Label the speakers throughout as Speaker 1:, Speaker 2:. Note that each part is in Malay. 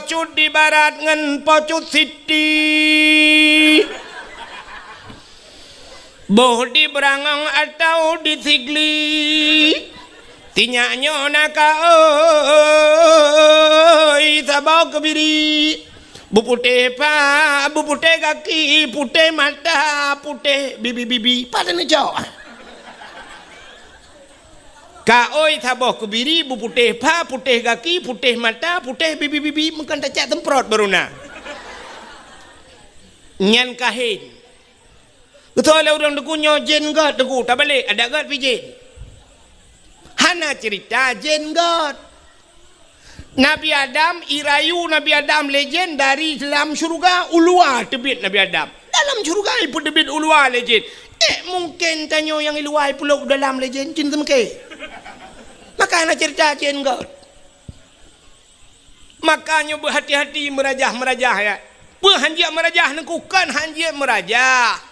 Speaker 1: pocut di barat ngan pocut siti boh di berangang atau di sigli tinyaknya naka oi sabau kebiri bu putih pa bu putih kaki putih mata putih bibi pada nejau ka oi sabau kebiri bu putih pa putih kaki putih mata putih bibi mungkin tak cak temprot baruna nyan kahin betul lah orang deku nyojen god deku tak balik ada god pijin hana cerita jen god Nabi Adam irayu Nabi Adam legend dari dalam syurga ulua tebit Nabi Adam dalam syurga ipu tebit ulua legend mungkin tanya yang iluai pulau dalam legend cinta mungkin makanya cerita jen god makanya berhati-hati merajah ya berhanjak merajah nengkukan hanjak merajah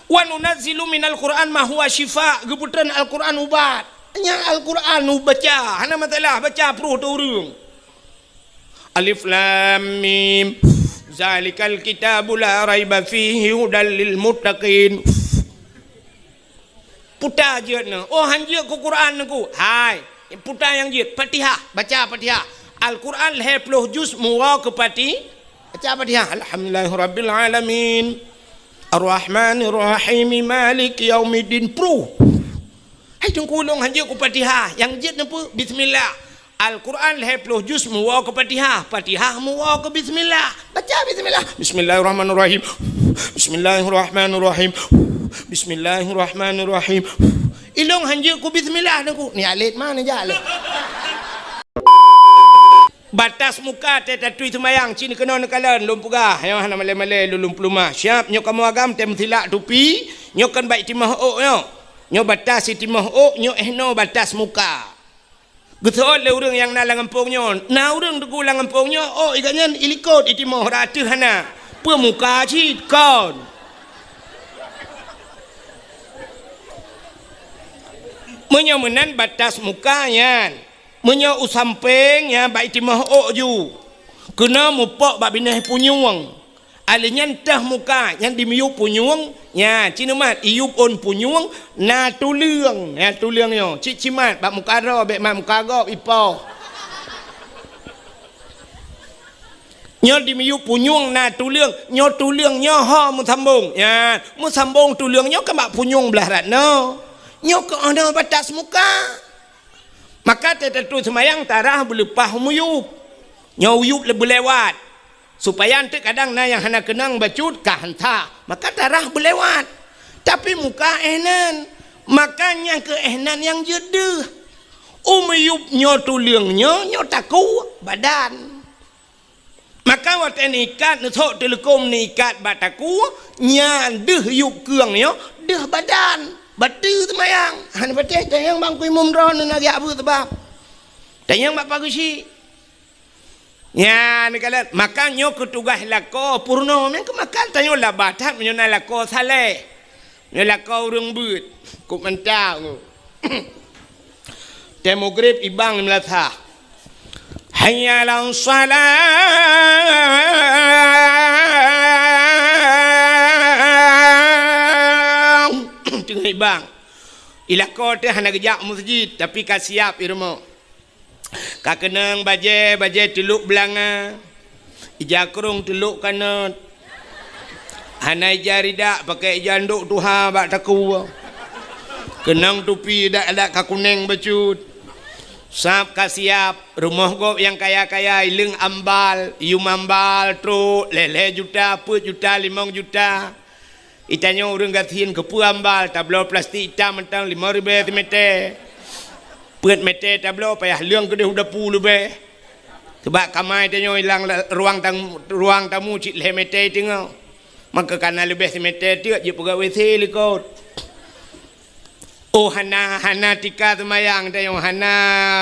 Speaker 1: wa nunazzilu minal Qur'an ma huwa syifa geputan Al-Qur'an ubat nya Al-Qur'an baca hana masalah baca peruh tu urang alif lam mim zalikal kitabu la raiba fihi hudal lil muttaqin puta jeutna oh hanjeut ku Qur'an ku hai puta yang jeut Fatihah baca Fatihah Al-Qur'an 20 juz muwa ke pati baca Fatihah alhamdulillahirabbil alamin Ar-Rahmanir Rahim Maliki Yaumiddin Pro. Hai tungkulong hanja ku Fatihah. Yang jet apa? Bismillah. Al-Quran 20 juz muwa ke Fatihah. Fatihah muwa ke Bismillah. Baca Bismillah. Bismillahirrahmanirrahim. Bismillahirrahmanirrahim. Bismillahirrahmanirrahim. Ilong hanja ku Bismillah ku. Ni alit mana je alit. Batas muka tetatuy semayang cini kena nekalan lumpugah yang hana malai-malai lulum pelumah siap nyok kamu agam tem silak tupi nyok kan baik timah ok nyok batas timah ok nyok no batas muka betul le urang yang nalang ampungnya na urang deku lang ampungnya oh ikannya ilikot itimah ratu hana pemuka cit kon menyamenan batas mukanya menyo usampeng ya baik timah ok ju kena mupok bak binah punyuang alinya entah muka yang dimiup punyuang ya cina mat iup on punyuang na tuliang ya tuliangnya cik cimat bak muka ro bek mat muka gop ipo nyo dimiup punyuang na tuliang nyo tuliang nyo ho mu sambung ya mu sambung tuliang nyo kan bak punyuang belah ratno nyo ke ada batas muka maka tertentu semayang tarah berlepah muyup nyuyup lebih lewat supaya nanti kadang na yang hana kenang bacut kah hanta maka tarah berlewat tapi muka ehnan makanya ke ehnan yang jedeh umuyup nyo tuliang nyo taku badan maka waktu nikat nutok telekom nikat bataku nyan deh yup keang nyo deh badan batu semayang han bateh tayang bang kui mumron na ya bu sebab tayang bak pagusi ya ni kala makanya ketugas lako purno men ke makan tayo la batat menyona lako saleh ni lako urang beut ku mentang demograf ibang melatha hayya lan bang ilako teh hana gejak masjid tapi kasiap irmo kakenang baje teluk belanga ija kerung teluk kanat hana ija ridak pakai ija nduk tuha bak taku kenang tupi dak ada kakuneng bacut sap kasiap rumah gop yang kaya-kaya ileng ambal ium ambal tru lele juta 4 juta 5 juta itanya orang gatiin ke puambal tablo plastik hitam mentang 5,000 meter pet meter tablo payah liang gede udah puluh be sebab kamai tanya hilang ruang tamu cik leh meter tengok maka karena lebih meter tiap je pegawai likot oh hana tika semayang tanya hana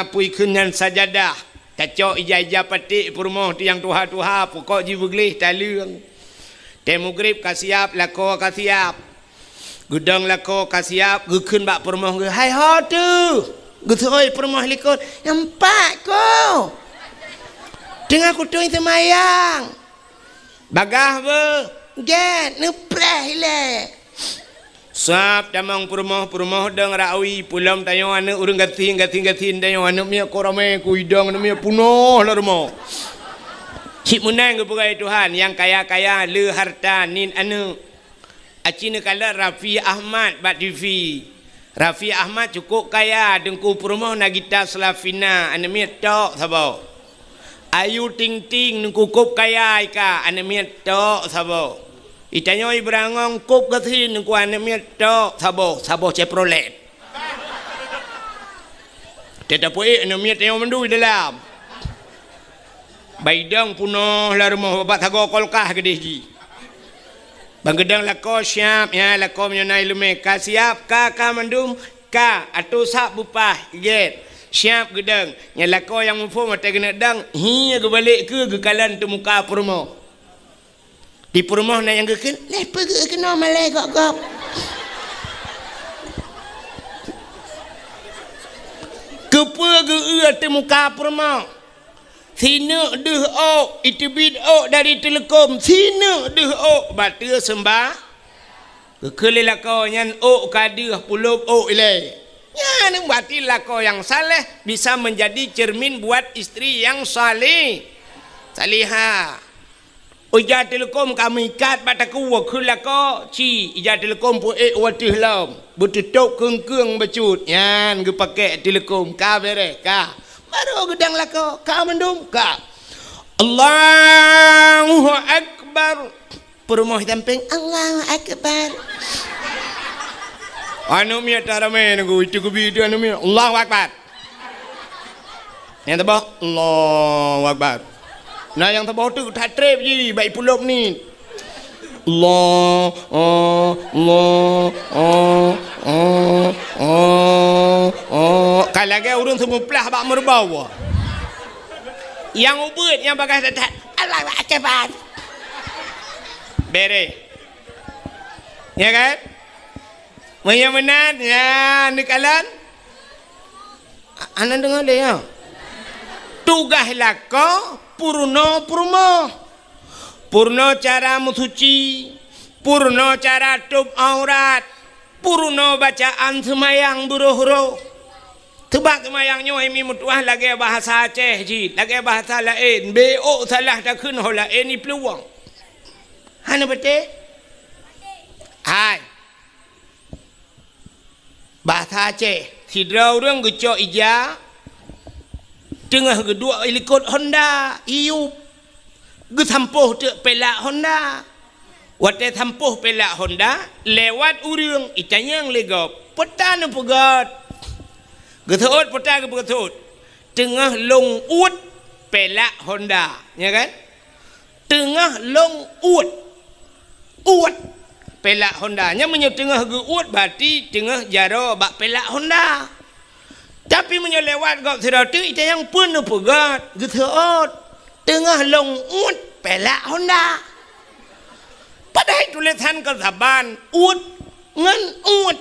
Speaker 1: pui kenan sajadah kacau ija patik perumah tiang tuha pokok jiwa gelih talung demograf kasiap lako kasiap gudang lako kasiap gukun bak permah ge hai ho tu gutoi permah likut empat ko Tengah kutung semayang. Bagah be. Get nupreh le. Sap damang purmoh dang rawi pulam tayo ane urang gatin tayo ane mia korame kuidang ane mia punoh lah rumah. Cik menang kepada Tuhan yang kaya-kaya le harta nin ane. Acina kala Rafi Ahmad bat TV. Rafi Ahmad cukup kaya dengku purmoh Nagita Slavina ane mia tok sabo. Ayu Ting Ting dengku kup kaya ika ane mia tok sabo. Itanya ibrangong kup gatin ku ane mieto sabo Chevrolet. Tetapi ane miet yang mendui dalam. Baidang punoh lah rumah bapak tago kolkah gede ji. Bang gedang lako siap ya lako menyonai lume ka siap ka mandum ka atau sak bupah get. Siap gedang nya lako yang mufo mata kena dang hi ke balik ke kalan tu muka purmo. Di rumah nak yang gekan, lepas ke kena malai gak. Kepa ke ate muka rumah. Sina deh ok, itu bid ok dari telekom. Sina deh ok, batu sembah. Kekelilah kau yang ok kadah puluh ok ilai. Ya, ni batilah kau yang saleh bisa menjadi cermin buat istri yang saleh. Salihah. Ija Telekom kami ikat bataku wakula ko ci Ija Telekom pu watih lam betutuk keng becut yan ge pakai Telekom ka bere ka baru gedang lako ka mendum ka Allahu Akbar perumoh tamping Allahu Akbar anu mi tarame nagu itu kubi itu anu mi Allahu Akbar yang tabah Allahu Akbar. Nah yang terbawah tu tak trip je baik pulop ni. Allah kalau lagi urang semua pelah bak merbau. Yang ubud yang bagai tak Allah Akbar. Bere. Ya kan? Yang benar ya nikalan. Anak dengar dia ya. Tugaslah kau purno cara musuci, purno cara tub aurat, purno bacaan semayang buruh-buruh. Tebak semayangnya ini mutuah lagi bahasa Aceh ji, lagi bahasa lain. Bo salah tak kun ho lain ni peluang. Hana betul? Hai. Bahasa Aceh, sidra orang gecok ija. Tengah kedua ikut Honda iup ge sampuh te pelak Honda wate sampuh pelak Honda lewat urang itanyang legop petan pegat ge thot petan ge pegat tengah long ut pelak Honda ya kan tengah long ut pelak Honda nya menyo tengah ge ut berarti tengah jaro bak pelak Honda. Tapi menyelewat gak seratu itu yang penuh pegat gitu tengah long ut pelak Honda. Padahal tulisan kesaban ut ngan ut.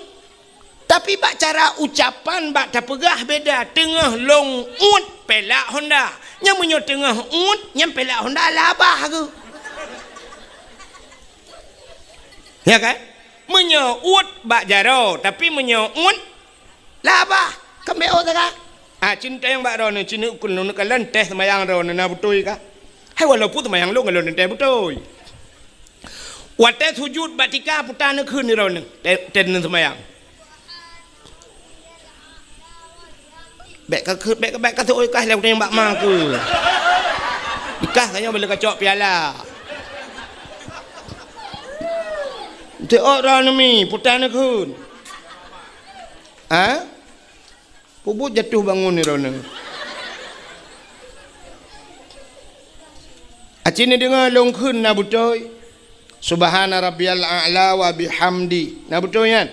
Speaker 1: Tapi bak cara ucapan bak tak pegah beda tengah long ut pelak Honda. Yang menyo tengah ut yang pelak Honda labah ke. Ya kan? Menyo ut bak jaro tapi menyo ut labah. Kami oh tak? Cinta yang bak ron cinta ukun nun kalan teh semayang ron na butoi ka. Hai walaupun semayang lu ngalon teh butoi. Wate sujud batika putana kun ni ron ten semayang. Bek ka tu oi kah leu yang bak ma ku. Ikah kanya boleh kacok piala. Te orang ni putana kun. Ha? Puput jatuh bangun ni rona. Acini dengar longkun na butoy. Subhana rabbiyal a'la wa bihamdi. Na butoy yan.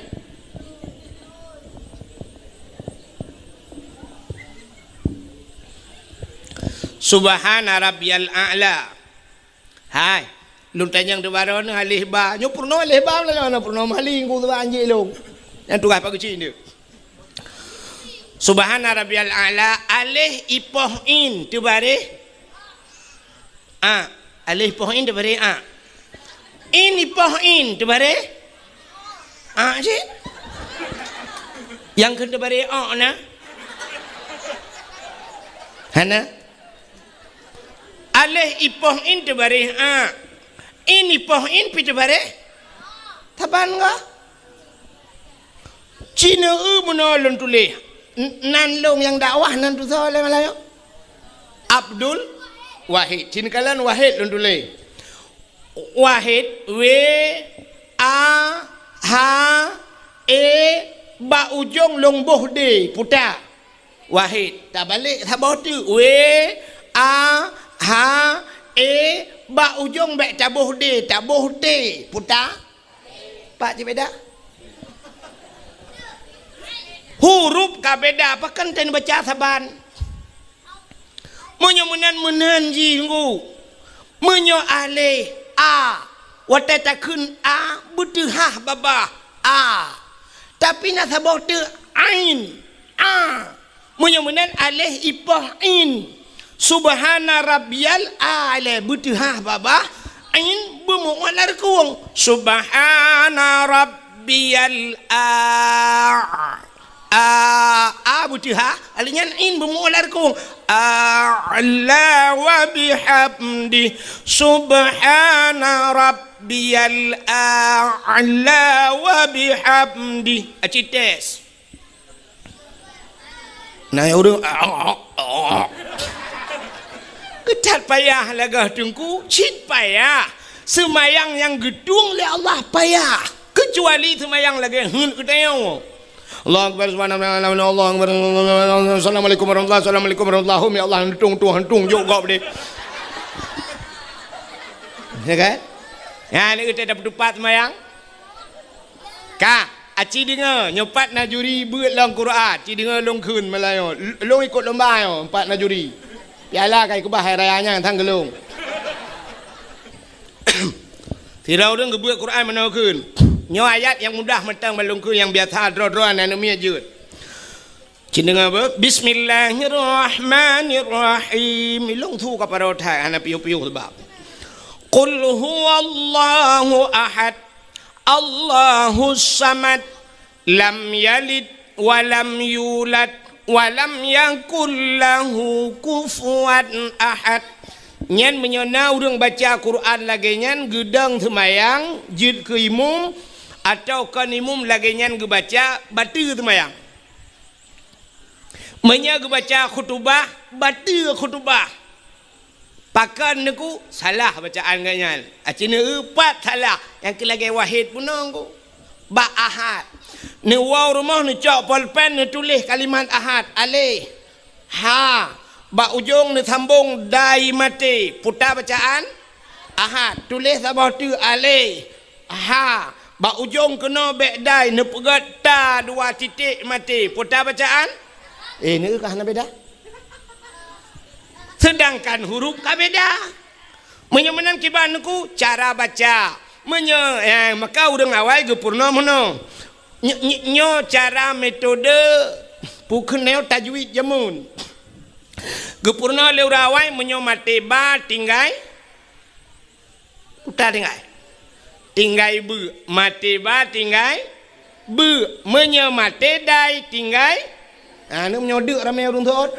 Speaker 1: Subhana rabbiyal a'la. Hai, lung tanyang de baron halih ba. Nyo purno halih ba la na purno maling ku tu anjing long. Yang tugas pak kecil ni. Subhana rabbiyal a'la alih ipoh in tu bare A. Alif poin tu bare A. Ini poin tu bare A je. Yang kena bare A na. Hana. Alif poin tu bare A. Ini poin pi tu bare. Taban ga. Cina menolong tulis. Nan long yang dakwah nan tu soal Melayu. Abdul Wahid. Cina kalan Wahid long tulis. Wahid W A H E ba ujung long boh D putar. Wahid. Tak balik tak bawah tu. W A H E ba ujung baik tabuh D tabuh T putar. Pak je beda. Huruf ka beda apa kan ten baca saban. Menyo menan jinggu. Menyo alih A. Wata takun A betehah baba A. Tapi nak sabah tu ain A. Menyo menan alih ipah in. Subhana rabbiyal a'la betehah baba ain bermualar kuang. Subhana rabbiyal a'la. Butiha alinya in bermualar ku a'la wa bihamdi subhana rabbiyal a'la wa bihamdi acites nah urang ketat payah lagah tungku cit payah semayang yang gedung le Allah payah kecuali semayang lagi hun ketayau Allah Akbar subhanahu wa ta'ala Allah Akbar Assalamualaikum warahmatullahi Assalamualaikum warahmatullahi ya Allah hentung juga boleh ya kan ya ni kita dapat dupat semayang kak aci dengar nyopat najuri buat long Quran aci dengar long kun Melayu long ikut lomba yo empat najuri yalah kai kubah hari rayanya tang gelung tirau deng buat Quran mana kun nyo ayat yang mudah mentang melungku yang biasa dro-droan anu mia jut. Cina apa? Bismillahirrahmanirrahim. Long thu ka paro thai ana piu-piu sebab. Qul huwallahu ahad. Allahus samad. Lam yalid wa lam yulad wa lam yakul lahu kufuwan ahad. Nyen menyona urang baca Quran lagi nyen gedang semayang jid ke imum atau kan imum lagi nyan baca batu semayang menya baca khutbah batu khutbah pakan niku salah bacaan ganyan acina empat salah yang kelagi wahid pun nangku ba ahad ni waw rumah ni cok pulpen ni tulis kalimat ahad alih ha ba ujung ni sambung dai mati putar bacaan ahad tulis sabah tu alih ha ba ujung kena bedai ne pegat ta dua titik mati putar bacaan ni kah na beda sedangkan huruf ka beda menyemenan kiban ku cara baca maka urang awal ge purna mono nyo cara metode pukneo tajwid jamun ge purna le urawai menyo mati ba tinggai putar tinggai tinggai bu mati ba tinggai bu menye mati dai tinggai anu menyodek ramai orang thot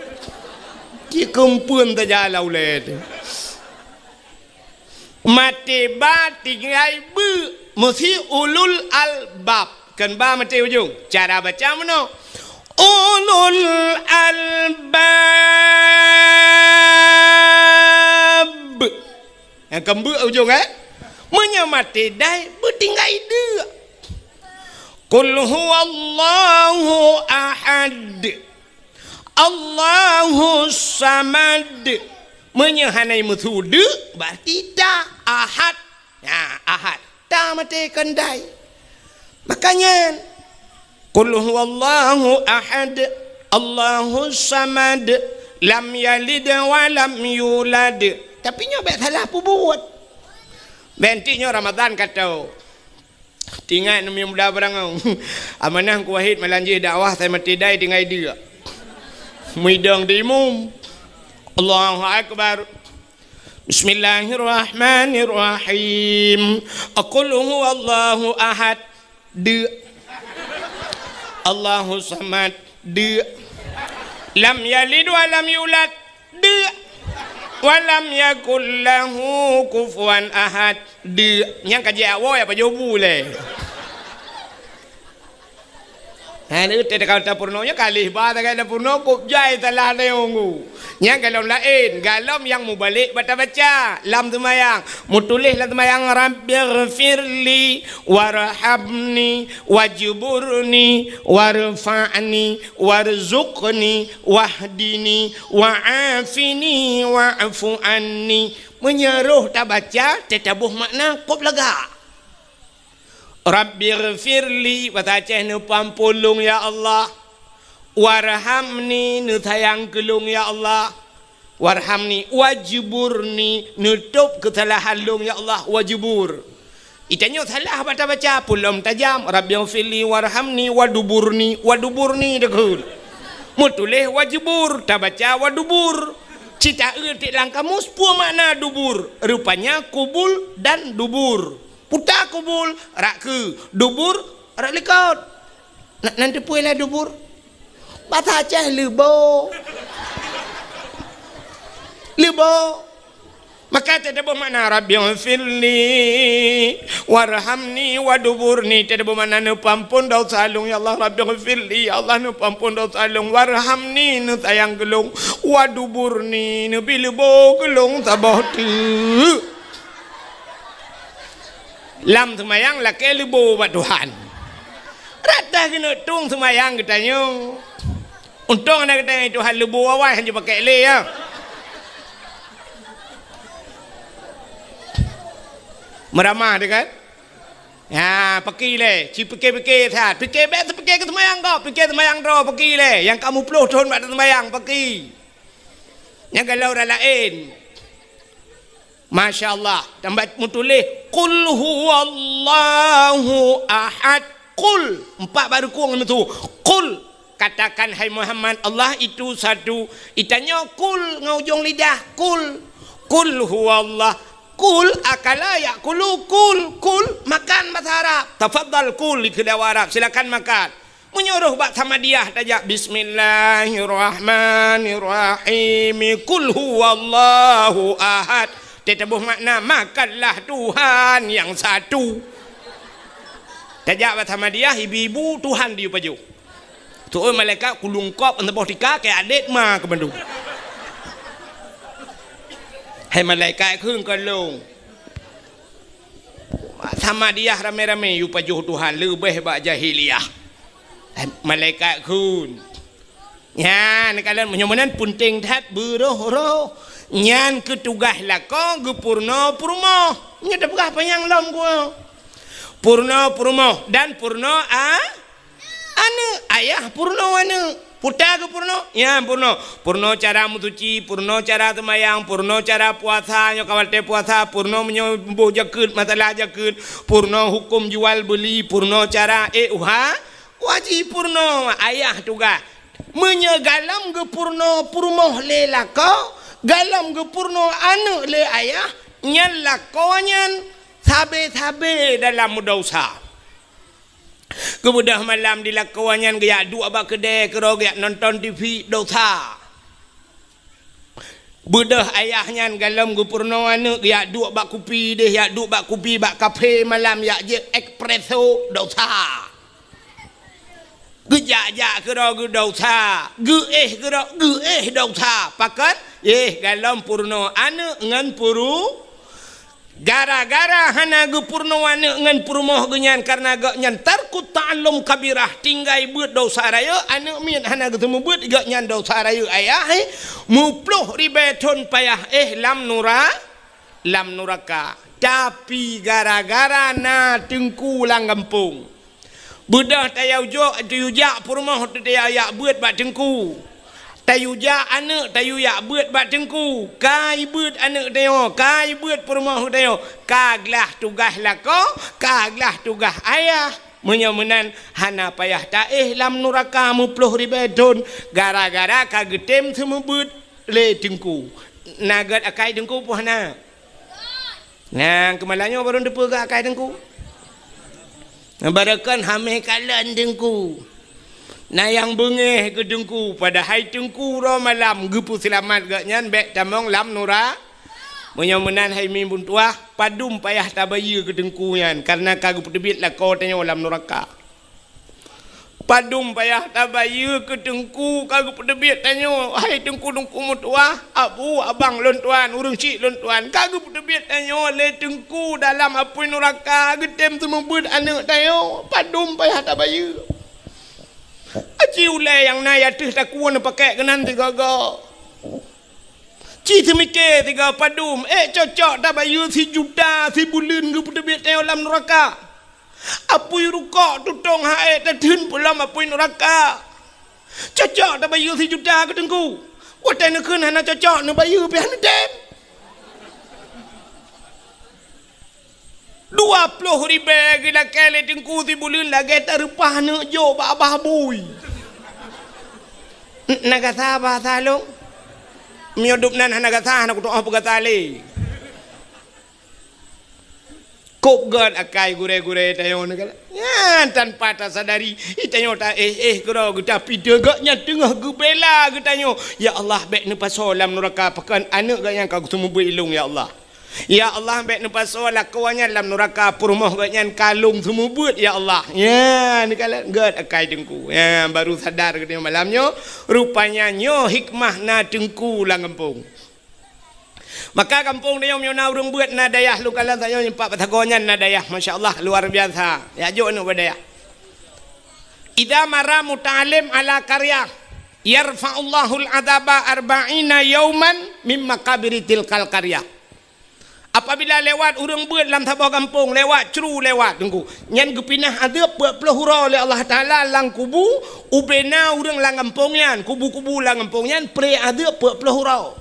Speaker 1: ki kempuan ta jalau le mati ba tinggai bu mesti ulul albab kan ba mati ujung cara baca mana ulul albab yang kembu ujung menyamati dai bertinggai dia. Qul huwallahu ahad. Allahus samad. Menyahanai methude berarti dah ahad. Ya, ahad. Tak mati kendai. Makanya Qul huwallahu ahad. Allahus samad. Lam yalid wa lam yulad. Tapi nyobek salah buat. Bentiknya Ramadan kata tinggal nami muda barang amanah ku wahid melanjih dakwah saya mati dai tinggal dia midang di imum Allahu akbar Bismillahirrahmanirrahim. Qul huwallahu ahad. De. Allahu samad. De. Lam yalid wa lam yulad. De. Wa lam yakul lahu kufuwan ahad. De. Yang kaji awak apa jobu le. Ini kalau tak purnonya kali bahasa kalau purno kubjai telah leongu. Yang kalau lain, galam yang mu balik baca-baca, lam tumayang, mu tulis lam tumayang Rabbighfirli warhamni wajburni warfa'ni warzuqni wahdini wa'afini wa'fu anni. Menyeruh tak baca, tetabuh makna kop lega. Rabbighfirli wataceh nu pampulung ya Allah, warhamni nu tayang kelung ya Allah, warhamni wajburni nutup kesalahan lung ya Allah, wajbur itanya salah baca-baca pulum tajam. Rabbighfirli warhamni waduburni dekul mutuleh wajbur tak baca wadubur. Cita erti lang kamus pua makna dubur, rupanya kubul dan dubur. Putar kubul, rak ke dubur, rak lekot. Nanti puilah dubur. Bahasa Aceh lebo. Lebo. Maka tidak bermakna Rabbighfirli warhamni waduburni. Tidak bermakna nu pampun dosa lung ya Allah. Rabbighfirli ya Allah nu pampun dosa lung. Warhamni nu sayang gelung. Waduburni nu bilebo gelung tabah tu. Lam semayang lah ke libu buat Tuhan. Rata kena tung semayang katanya. Untung ada katanya Tuhan libu awal hanya pakai le ya. Meramah dia kan? Ya, pergi le. Fikir-fikir saat. Fikir betul fikir ke semayang kau. Fikir semayang kau pergi le. Yang kamu puluh tahun buat semayang pergi. Yang kalau orang lain. Masya Allah. Tambah mutulih. Qul huwallahu ahad. Qul. 4 baru kurang itu. Qul. Katakan hai Muhammad. Allah itu satu. Itanya qul. Ngaujung lidah. Qul. Qul huwallah. Qul akala yakulu. Qul. Qul. Makan bahasa Arab. Tafadhal qul. Di kedua Arab. Silakan makan. Menyuruh buat Hamadiyah tajak. Bismillahirrahmanirrahim. Qul huwallahu ahad. Tetabuh makna makanlah Tuhan yang satu. Tajak bahasa Madiyah ibu-ibu Tuhan dia paju. Tu malaikat kulungkop antara tika ke adik ma ke bandung. Hai malaikat khung kalung. Bahasa Madiyah rame-rame yu paju Tuhan lebih bak jahiliyah. Malaikat khun. Ya, ni kalian menyomanan punting tat beroh-roh. Nyan ketugah lako gepurno purmo. Nya dah berah panjang lom gua. Purno purmo dan purno ane ayah purno ane. Puta ke purno? Ya purno. Purno cara mutuci, purno cara temayang, purno cara puasa, nyo kawal te puasa, purno menyobuh jakut masalah jakut, purno hukum jual beli, purno cara wajib purno ayah tugas. Menyegalam gepurno purmo lelako. Galam gepurno anu le ayah nyan lakonyan sabe-sabe dalam dosa. Kemudah malam dilakonyan gaya dua abak kedai kero gaya nonton TV dosa. Budah ayahnya galam gepurno anu gaya dua abak kopi deh ya dua abak kopi bak kafe malam ya je espresso dosa. Gejak-jak kera ge dosa, kera dosa. Pakat galam purno anu ngan puru gara-gara hana ge purno anu ngan purmoh genyan karena ge nyan tarku ta'allum kabirah tinggai beut dosa raya anu min hana ge temu beut ge nyan dosa raya ayah mupluh ribeton payah lam nuraka tapi gara-gara na tengku lang kampung. Budah tayau jak purmoh tayau yak beut bak tengku. Tayu jak anak tayu yak beut bak tengku. Kai beut anak tayo, kai beut purmoh tayo. Kaglah tugas lako, kaglah tugas ayah. Menyamunan hana payah ta lam nuraka mupluh ribedon gara-gara kagetem semua beut le tengku. nagat akai dengku puh na. Nah, kemalannya baru depa ke akai dengku. Barakan hameh kalan dengku. Nah yang bengeh ke dengku pada hai dengku ro malam gepu selamat gak nyan bek tamong lam nura. Menyomenan hai min bun tuah padum payah tabaya ke dengku yan karena kagu pedebit lah kau tanya lam neraka. Padum payah tabaya ke dengku kagu pedebit tanya hai dengku mutuah abu abang lon tuan urang cik lon tuan kagu pedebit tanya le dengku dalam apui neraka getem tu membut anak tayo padum payah tabaya. Aci ulai yang na yatih tak kuan pakai kenan tiga ga. Ci semike tiga padum cocok tabaya si juta si bulan ke pedebit tayo lam neraka. Apui rukok tutong hae tadun pulam apui neraka. Cocok dah bayu si juta ke dengku. Watai nak kena hana cocok nak bayu pian dem. 20,000 gila kele dengku si bulan lagi terupah nak jo babah bui. Nagasa bahasa long. Miyodup nan nagasa nak kutu apa kata le. Kop god akai gure-gure tayo negala. Ya tanpa tak sadari itayo ta gero kita pide gaknya tengah gebela getanyo. Ya Allah bek ne pasolam neraka pakan anak gak yang kau semua ilung ya Allah. Ya Allah bek ne pasol lakuannya dalam neraka purmoh gaknya kalung semua buat ya Allah. Ya negala god akai dengku. Ya baru sadar getanyo malamnya rupanya nyo hikmah na dengku lang kampung. Maka kampung dia yang urang buat nadayah lu kalan saya nyempak patagonyan nadayah masya-Allah luar biasa. Ya jo nu badayah. Idza mara muta'alim ala qarya yarfa'ullahu al-'adaba 40 yauman min makabiri tilkal qarya. Apabila lewat urang buat dalam tabah kampung lewat ceru lewat tunggu. Nyan gepinah adab pelahura oleh Allah Taala lang kubu ubena urang lang kampungnya kubu-kubu lang kampungnya pre adab pelahura.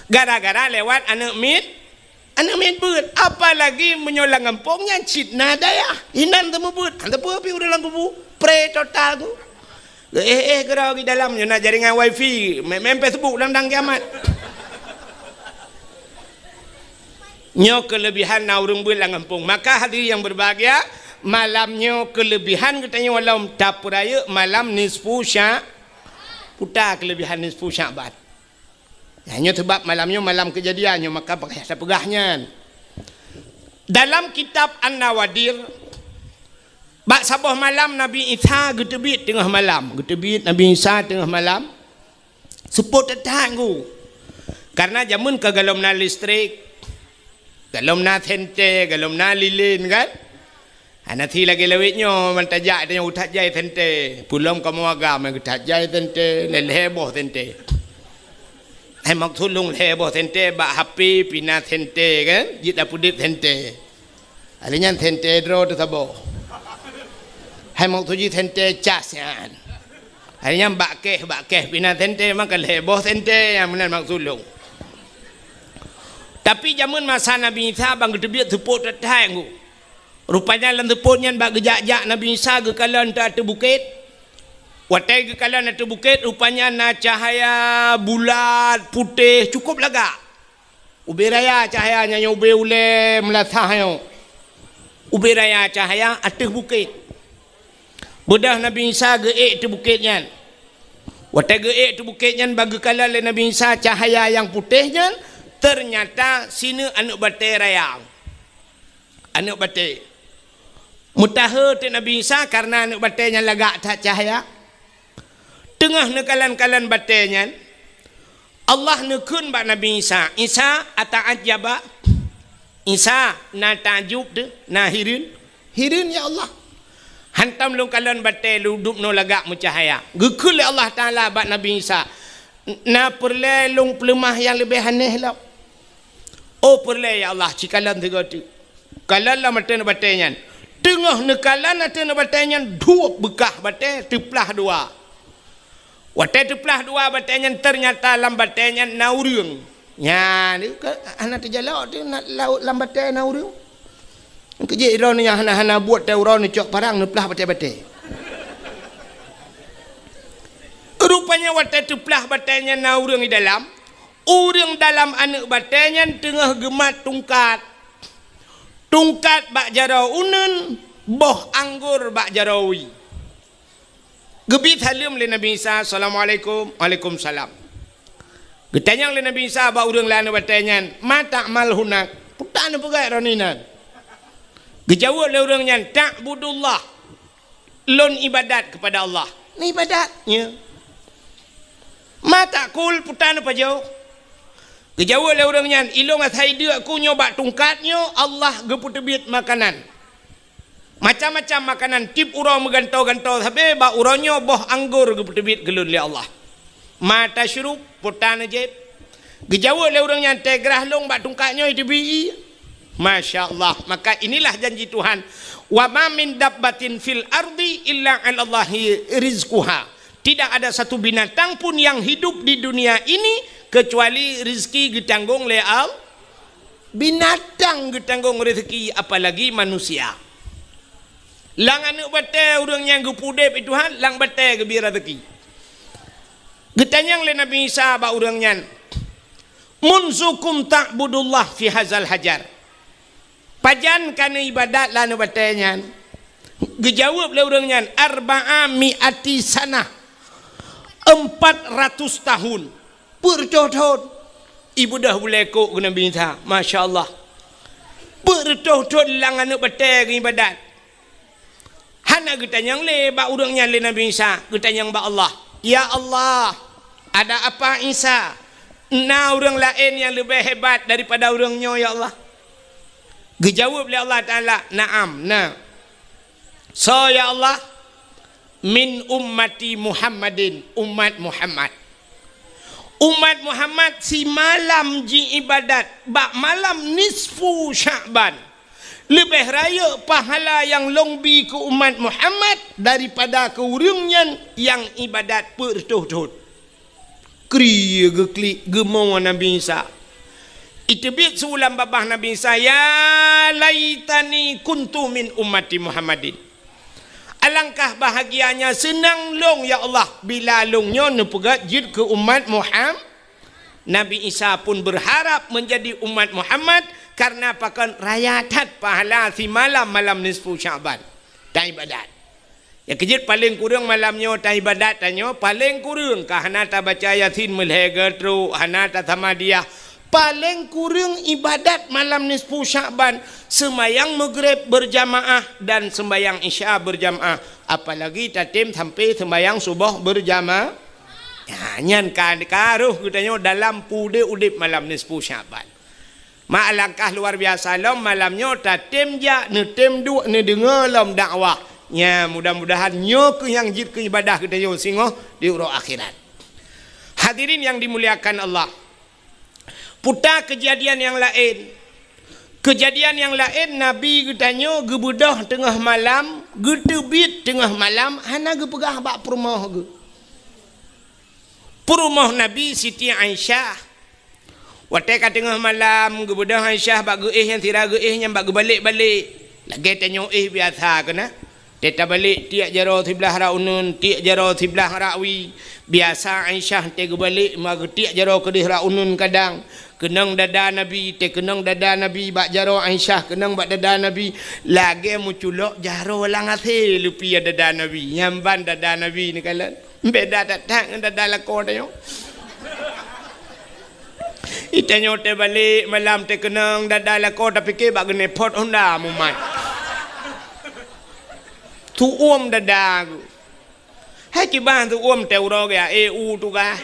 Speaker 1: Gara-gara lewat anak mit buat apalagi menyolang kampungnya cit nadayah hinan temu buat anda pi udah lang kubu pre total tu gerau di dalam yo nak jaringan wifi main Facebook landang kiamat nyo kelebihan na urang buat lang kampung maka hadirin yang berbahagia malamnya kelebihan katanya walau tapuraya malam nisfu sya putar kelebihan nisfu Syaban. Hanya sebab malamnya malam kejadiannya maka pakai sepegahnya. Dalam kitab An-Nawadir bak sabah malam Nabi Isa getebit tengah malam. Getebit Nabi Isa tengah malam. Seput tetang ku. Karena jamun ke galom na listrik, galom na sente, galom na lilin kan. Nanti lagi lewitnya mentajak tanya utat jai sente. Pulang kamu agam utat jai sente, leleboh sente. Hai maksud lung heboh sente bak HP pina sente kan jit dapudip sente alinya sente dro tu sabo hai maksud jit sente cas kan alinya bak keh pina sente maka heboh sente yang benar maksud lung tapi zaman masa Nabi Isa bang gedebit tepuk tetang rupanya lan tepuknya bak gejak-jak Nabi Isa ke kalan tak bukit. Watai ke kalan atau bukit rupanya na cahaya bulat putih cukup laga. Ubi raya cahayanya yang ubi ule melatah yang. Ubi raya cahaya atas bukit. Bedah Nabi Isa geek tu bukitnya. Watai geek tu bukitnya bagi kalan Nabi Isa cahaya yang putihnya ternyata sini anak batai raya. Anak batai. Mutaha tu Nabi Isa karena anak batainya lagak tak cahaya. Tengah nekalan-kalan batenya Allah nekun bak Nabi Isa ata'ajaba Isa na tajub de na hirin ya Allah hantam lu kalan batai lu dup no lagak mucahaya gekul Allah Taala bak Nabi Isa na perle lung pelemah yang lebih aneh lah oh perle ya Allah cikalan tiga tu kalan lah mata batenya tengah nekalan mata batenya dua bekah batai teplah dua. Watai teplah dua batanya ternyata lambatnya naurung. Ya, ni anak terjalak tu nak laut lambatnya naurung. Kerja iron yang hana buat tauran ni cok parang neplah batai-batai. Rupanya watai teplah batanya naurung di dalam Urang dalam anak batanya tengah gemat tungkat. Tungkat bak jarau unun, boh anggur bak jarawi. Gebit halim le Nabi Isa, Assalamualaikum, Waalaikumsalam. Getanyang le Nabi Isa bak urang lana batanya, mata mal hunak. Putan apa gaya roninan? Gejawab le urangnya, ta'budullah. Lon ibadat kepada Allah. Ni ibadatnya. Mata kul putan apa jauh? Kejawab le orangnya, ilong athai dia aku nyoba tungkatnya, Allah geputebit makanan. Macam-macam makanan, tip urang megantau-gantau, tapi ba urangnya boh anggur geputebit gelun le Allah. Mata syurup, putan ajaib. Kejawab le orangnya, tegrah long ba tungkatnya itu bi. Masya Allah. Maka inilah janji Tuhan. Wa ma min dabbatin fil ardi illa 'ala Allahi rizquha. Tidak ada satu binatang pun yang hidup di dunia ini kecuali rezeki ditanggung oleh Allah. Binatang ditanggung rezeki, apalagi manusia. Lang anak batai orang yang gepudep itu Tuhan, lang batai gebi rezeki. Getanyang le Nabi Isa ba urangnya, munzukum ta'budullah fi hazal hajar. Pajan kana ibadat la na batanya. Gejawab le urangnya, arba'a mi'ati sanah. 400 tahun. Bertotot ibu dah boleh kok ke Nabi Isa. Masya Allah. Bertotot lang anak batai ke ibadat. Hana getanyang le ba urangnya le Nabi Isa, getanyang ba Allah, ya Allah, ada apa Isa? Na orang lain yang lebih hebat daripada orangnya ya Allah. Gejawab le Allah Taala, na'am, na. So ya Allah, min ummati Muhammadin, umat Muhammad. Umat Muhammad si malam ji ibadat, bak malam nisfu Sya'ban. Lebih raya pahala yang longbi ke umat Muhammad daripada ke urangnya yang ibadat bertuh-tuh. Kriya geklik gemau Nabi Isa. Itebit sulam babah Nabi Isa, ya laitani kuntu min ummati Muhammadin. Alangkah bahagianya, senang long ya Allah bila longnya nepegat jid ke umat Muhammad. Nabi Isa pun berharap menjadi umat Muhammad karena pakan rayatat pahala si malam nisfu Sya'ban. Tak ibadat. Ya kejid paling kurang malamnya tak ibadat tanya, paling kurang kahana tak baca Yasin melhega tru, hana tak tamadiyah. Paling kurang ibadat malam nisfu Sya'ban, sembayang maghrib berjamaah dan sembayang isya berjamaah, apalagi tatim sampai sembayang subuh berjamaah. Ya, nyan kan karuh katanya dalam pude udip malam nisfu Sya'ban. Ma alangkah luar biasa lom malamnya tatim ja ne tem dua ne dengar lom dakwah. Ya, mudah-mudahan nyo ke yang jid ke ibadah katanya singoh di urang akhirat. Hadirin yang dimuliakan Allah. Putar kejadian yang lain. Kejadian yang lain Nabi katanya gebedah tengah malam, getebit tengah malam, hana gepegah bak perumah ge. Perumah Nabi Siti Aisyah. Watai kat tengah malam gebedah Aisyah bak geih yang tira geih yang bak balik-balik. Lagi tanya biasa kena. Teta balik tiak jaro sebelah raunun, tiak jaro sebelah rawi. Biasa Aisyah tega balik mag tiak jaro kedih raunun kadang. Kenang dada Nabi, te kenang dada Nabi bak jaro Aisyah, kenang bak dada Nabi. Lagi muculok jaro lang ase lupi dada Nabi. Nyamban dada Nabi ni kalan. Beda datang dengan dada lakor tayo. Itanyo te balik malam te kenang dada lakor tapi ke bak gene pot Honda mumat. Tu dada aku. Hai kibah tu te uro ya EU tu ka.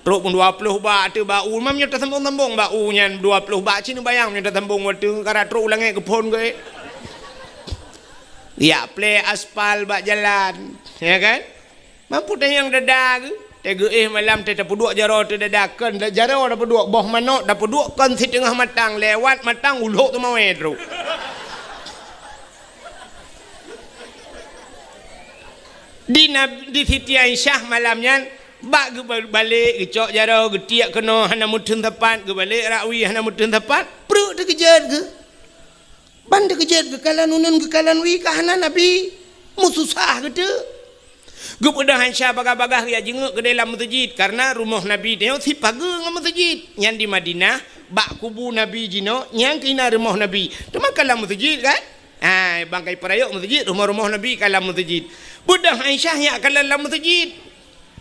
Speaker 1: Truk pun 20 baht tu bau mamnya ta sambung-sambung bau nya 20 baht cini bayang nya ta sambung waktu kara truk langai ke pon ke. Ya play aspal bak jalan, ya kan? Mampu teh yang dada ke. Te malam te tapuduk jaro te dadakan jaro dapat dua boh manok dapat dua kan si tengah matang lewat matang uluk tu mau truk. Di Siti Aisyah malamnya bak balik gecok jaro getiak kena hana mutun tepat ke balik rawi hana mutun tepat perut dia kejar ke ban dia kejar ke kalan unan ke kalan wi ke hana Nabi mususah ke tu Gup udah Aisyah bagah-bagah ya jenguk ke dalam masjid karena rumah Nabi dia si pagar dengan masjid. Yang di Madinah bak kubu Nabi jino yang kena rumah Nabi. Tu makanlah masjid kan? Bangkai perayok masjid, rumah-rumah Nabi kalam masjid. Budak Aisyah yang kalam masjid.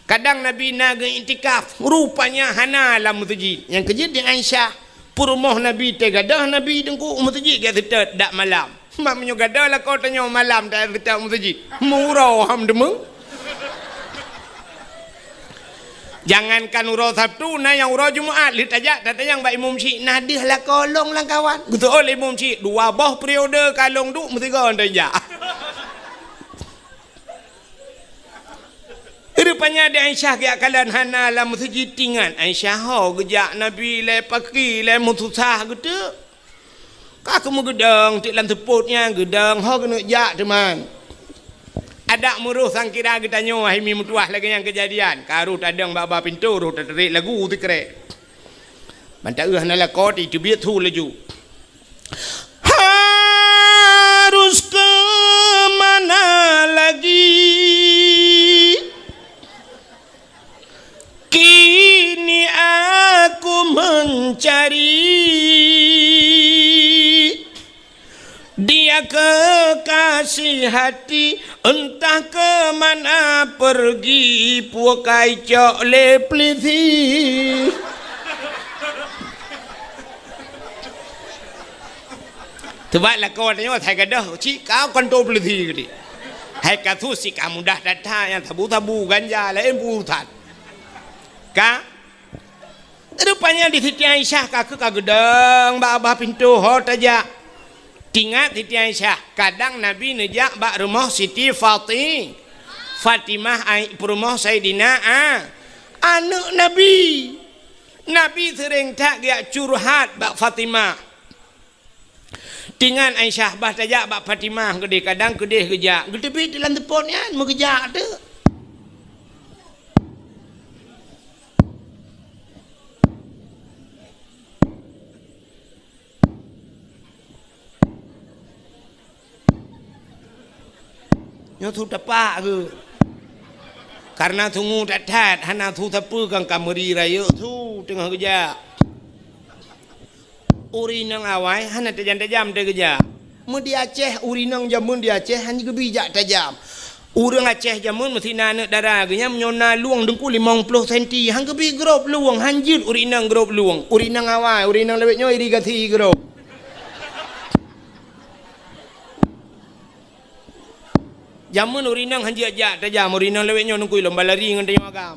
Speaker 1: Kadang Nabi naga intikaf, rupanya hana dalam masjid. Yang kerja di Aisyah, rumah Nabi tegadah Nabi dengku masjid kata tak malam. Maknanya gadah lah kau tanya malam tak kata masjid. Murau ham demeng. Jangankan urau Sabtu, nah yang urau Jumaat, lihat aja, tata yang Mbak Imam Syik, nadih lah kolong lah kawan. Betul oleh Imam Syik, 2 boh periode kalong tu, mesti kau anda aja. Rupanya ada Aisyah kaya kalian hana lah masjid tingan. Aisyah ho gejak Nabi le paki le mutusah gitu. Kak kamu gedang, tik lan teputnya gedang ho kena jak teman. Ada muruh sang kira kita nyoh hai mi mutuah lagi yang kejadian. Karu tadang baba pintu ru terik lagu tu krek. Manta nala kot itu biat tu laju. Harus ke mana lagi? Kini aku mencari dia kekasih hati, entah ke mana pergi, puakai cok lepliti. Tebaklah kau tanya, saya kata, cik kau kontrol peliti kali. Hai kata si kamu dah datang yang tabu-tabu ganja lain butat. Kak, rupanya di Siti Aisyah kakak kagedang, abah pintu hot aja. Tingat Siti Aisyah, kadang Nabi nejak bak rumah Siti Fatimah rumah Sayyidina anak Nabi. Nabi sering tak dia curhat bak Fatimah. Tingat Aisyah bah tajak bak Fatimah gede kadang gede gejak. Gede pi dalam telefonnya mau gejak tu. Nyo tu tapak ke karena tunggu datat hana tu tapu kang kameri raya tu tengah kerja urinang awai hana tajam-tajam dia kerja mun di Aceh urinang jamun di Aceh hanya gebijak tajam urang Aceh jamun mesti nanak darah genya menyona luang dengku 50 cm hang gebi grop luang hanjit urinang grop luang urinang awai urinang lewetnya irigasi grop. Jamun urinang hanji aja tajam urinang lewetnya nungkui lomba lari dengan tanya makam.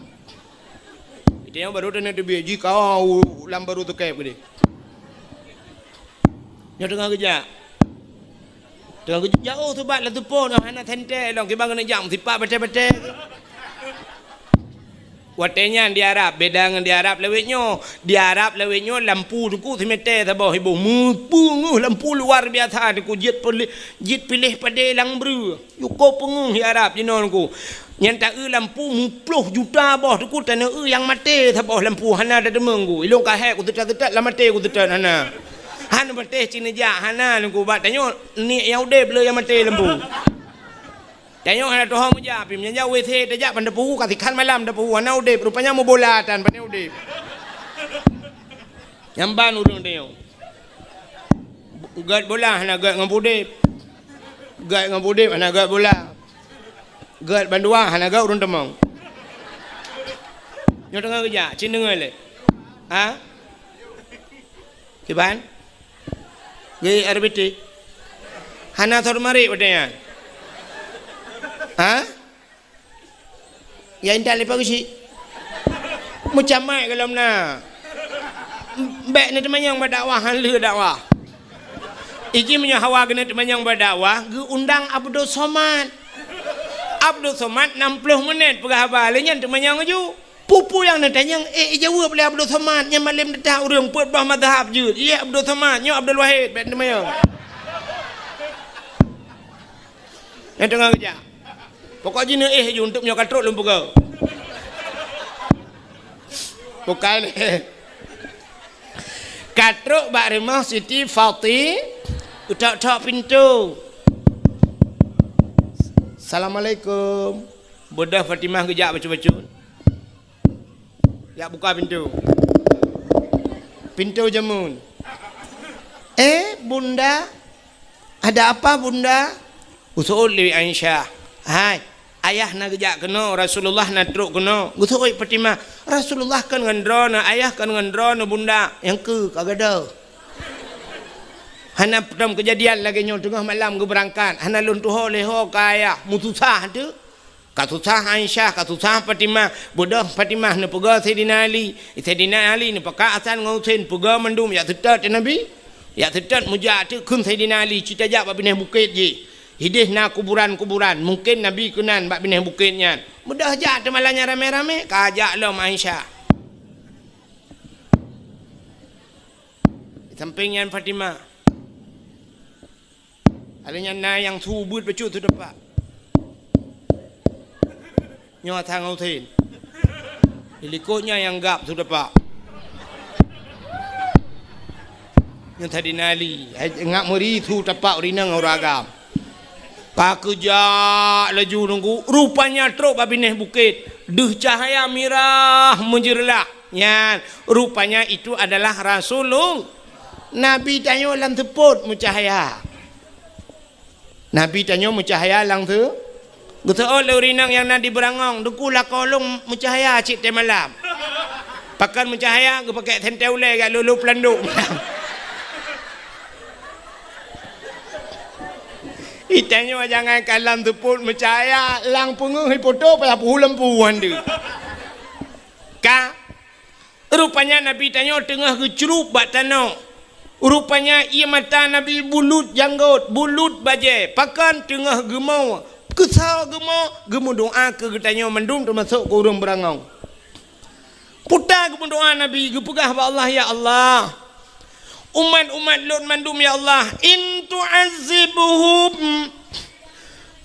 Speaker 1: Dia baru tanya tu biji kau lam baru tu kayak gede. Nyo tengah kerja. Tengah kerja jauh tu bat lah tu pun anak tente long kibang kena jam sipak betul-betul. Watenya di Arab beda dengan di Arab lewetnya lampu tu tu mete tabah ibu mupu lampu luar biasa tu jit pilih pada lang bru yuko pengung di Arab jinon ku yang tak lampu 10 juta bah tu tanah yang mati tabah lampu hana ada demeng ku ilong kahek ku tetat la mati ku tetat hana mati cina ja hana ku bat tanyo ni yang udah bela yang mati lampu. Tanya ada tuhan muja, pimnya WC tajak pada puhu katikan malam dah puhu, anak udip rupanya mau bola tan pada udip. Nyamban urung dia. Gad bola, anak gad ngabudip. Gad ngabudip, anak gad bola. Gad bandua, anak gad urung temang. Nyo tengah kerja, cina ngale. Ha? Kiban? Gay RBT. Hana thormari padanya. Ha? Ya indah lepas usi. Macam mai kalau na. Baik ni teman yang berdakwah hanlu dakwah. Iki punya hawa kena teman yang berdakwah, ge undang Abdul Somad. Abdul Somad 60 minit perhabar lenyan teman yang aju. Pupu yang nak tanya jawab boleh Abdul Somad yang malam dah urang puat bah mazhab je. Ya Abdul Somad, nyo Abdul Wahid baik teman yang. Yang tengah kerja. Pokok jenis je untuk menyokat truk lumpuh kau. Bukan. Katruk bak rumah Siti Fatimah. Utak-utak pintu. Assalamualaikum. Bodah Fatimah kejap baca-baca. Ya buka pintu. Pintu jamun. Bunda, ada apa bunda? Usul li Aisyah. Hai, ayah nak kejap kena, Rasulullah nak teruk kena. Usul Fatimah, Rasulullah kan ngendrona, ayah kan ngendrona bunda. Yang ke kagak ada. Hana pertama kejadian lagi nyo tengah malam ke berangkat. Hana luntuh leho ke ayah, mutusah tu. Katusah Aisyah, katusah Fatimah. Bodoh Fatimah ni pega Sayyidina Ali. Sayyidina Ali ni pakai asan ngausin pega mendum ya tetat Nabi. Ya tetat mujak tu kun Sayyidina Ali cita jak bab bineh bukit je. Hidih na kuburan-kuburan. Mungkin Nabi kenan bab bineh bukitnya. Mudah jak tu malanya rame-rame kajak lom Aisyah. Sampingnya Fatimah. Adanya na yang subut becut tu dapat. Nyo thang ngau thin. Ikutnya yang gap sudah pak. Yang tadi nali, ngak muri tu tapak urinang oragam. Pakujak laju nunggu, rupanya truk babineh bukit. Duh cahaya mirah menjerlah. Yan, rupanya itu adalah Rasulullah. Nabi tanya lang teput mucahaya. Nabi tanya mucahaya lang tu. Betul urinang yang nak diberangong, dukulah kolong mencahaya cik teh malam. Pakan mencahaya, aku pakai tentai ulai kat lulu pelanduk. Itanya jangan kalam teput mencahaya, lang pungung hipoto pada puhu lempuan dia. Ka, rupanya Nabi tanya tengah kecurup bak tanah. Rupanya ia mata Nabi bulut janggut, bulut bajai, pakan tengah gemau. Kesal gemo doa ke getanya mendung termasuk ke urang berangau. Putar gemo doa Nabi gepegah ba Allah ya Allah. Umat-umat Lut mandum ya Allah, in tu'azzibuhum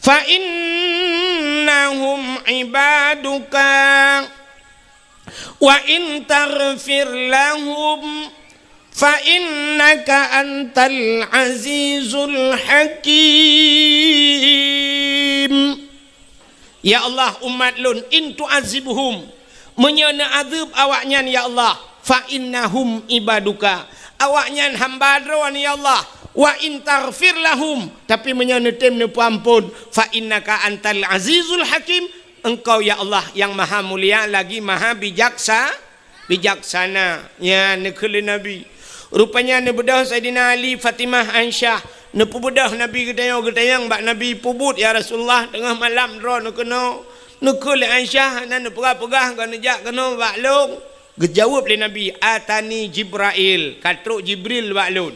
Speaker 1: fa innahum ibaduka wa in taghfir lahum fa innaka antal azizul hakim. Ya Allah umat Lun, in tu'azibuhum, menyana azab awaknya ya Allah, fa innahum ibaduka, awaknya hamba dron ya Allah, wa in taghfir lahum, tapi menyana temne ampun, fa innaka antal azizul hakim, engkau ya Allah yang maha mulia lagi maha bijaksana. Ya nekele Nabi. Rupanya ne bedah Sayyidina Ali, Fatimah, Aisyah, ne pubedah Nabi gedayang bak Nabi pubut ya Rasulullah tengah malam ro ne kena nekul Aisyah nan ne pegah-pegah kan jak kena bak long. Gejawab le Nabi, atani Jibril, katruk Jibril bak lun.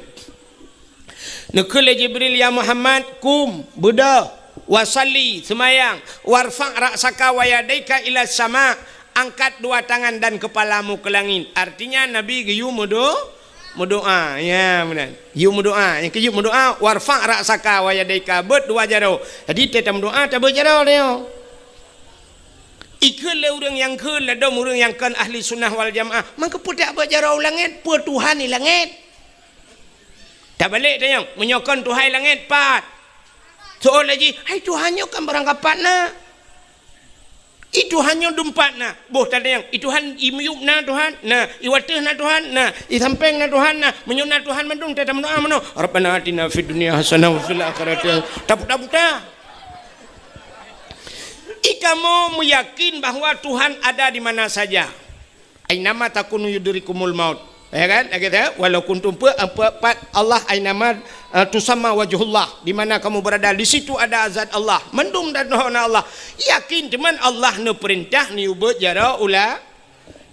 Speaker 1: Nekul Jibril ya Muhammad kum bedah wasalli semayang warfa' ra'saka wa yadaika ila sama, angkat dua tangan dan kepalamu ke langit. Artinya Nabi geyu berdoa, ya benar. You berdoa, yang kejut berdoa, warfa' ra'saka wa yadaika, berdua jaro. Jadi kita berdoa tak berjaro dia. Ikut le orang yang ke le dom orang yang kan ahli sunnah wal jamaah. Maka putak berjaro langit, per Tuhan ni langit. Tak balik dia yang menyokong Tuhan langit pat. Soal lagi, hai Tuhannya kan berangkapan na. Itu hanya dumpat na, boh tak ada yang itu han imyuk na Tuhan, na iwatih na Tuhan, na isampeng na Tuhan, na menyuna Tuhan mendung tetap mendoa meno. Rabbana atina fid dunya hasanah wa fil akhirati tak. Ikamu meyakin bahawa Tuhan ada di mana saja. Ainama takunu yudrikumul maut. Ya kan? Kata walau kuntum Allah ainama tusamma wajhullah, di mana kamu berada di situ ada zat Allah, mendung dan dohona Allah. Yakin teman Allah ne perintah ni ubet jara ula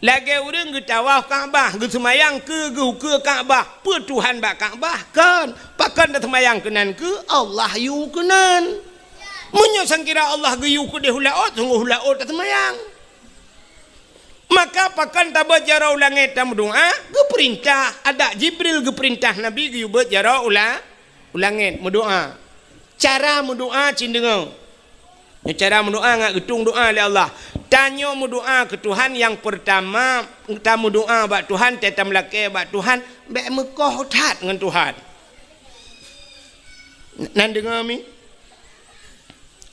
Speaker 1: lagi urang ge tawaf Kaabah ge semayang ke Kaabah, pe Tuhan bak Kaabah kan pakan dah semayang kenan ke Allah yu kenan. Munyo sangkira Allah ge yu ke de hulaot sungguh hulaot dah semayang. Maka pakan tabat jarau langit tam doa ge perintah ada Jibril ge perintah Nabi ge ubet jarau langit mendoa. Cara mendoa cindengau. Cara mendoa ngak getung doa oleh Allah. Tanya mendoa ke Tuhan yang pertama, kita mendoa bak Tuhan tetam laki bak Tuhan, bak Mekah tat dengan Tuhan. Nan dengar mi?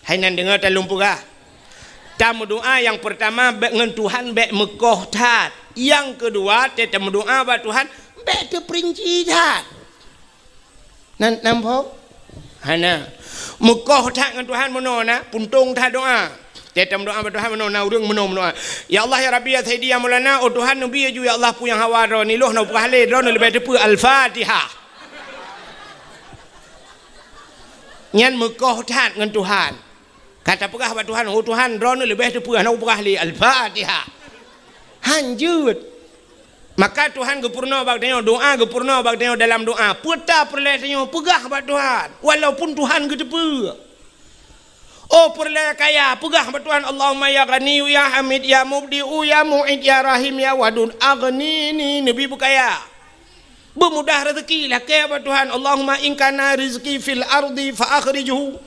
Speaker 1: Hai nan dengar talung pura. tamu doa yang pertama dengan Tuhan bek Mekah tat. Yang kedua tamu doa ba Tuhan bek terperinci tat. Nampak? Hana. Mekah tat dengan Tuhan meno na puntung tat doa. Tamu doa ba Tuhan meno na urang meno doa. Ya Allah ya Rabbi ya Sayyidi ya Maulana oh Tuhan Nabi ju ya Allah pu yang hawa ro ni loh na pahle ro lebih depu Al-Fatihah. Nyan Mekah tat dengan Tuhan. Kata pegah buat Tuhan, oh Tuhan, rono lebih tu pegah nak pegah li Al-Fatihah. Hanjut. Maka Tuhan gepurna bag tanya doa gepurna bag tanya dalam doa. Puta perle tanya pegah buat Tuhan. Walaupun Tuhan gedepu. Oh perle kaya pegah buat Tuhan. Allahumma ya Ghani ya Hamid ya Mubdi'u ya Mu'id ya Rahim ya Wadud aghnini nabi bukaya. Bermudah rezeki lah kaya buat Tuhan. Allahumma in kana rizqi fil ardi fa akhrijhu.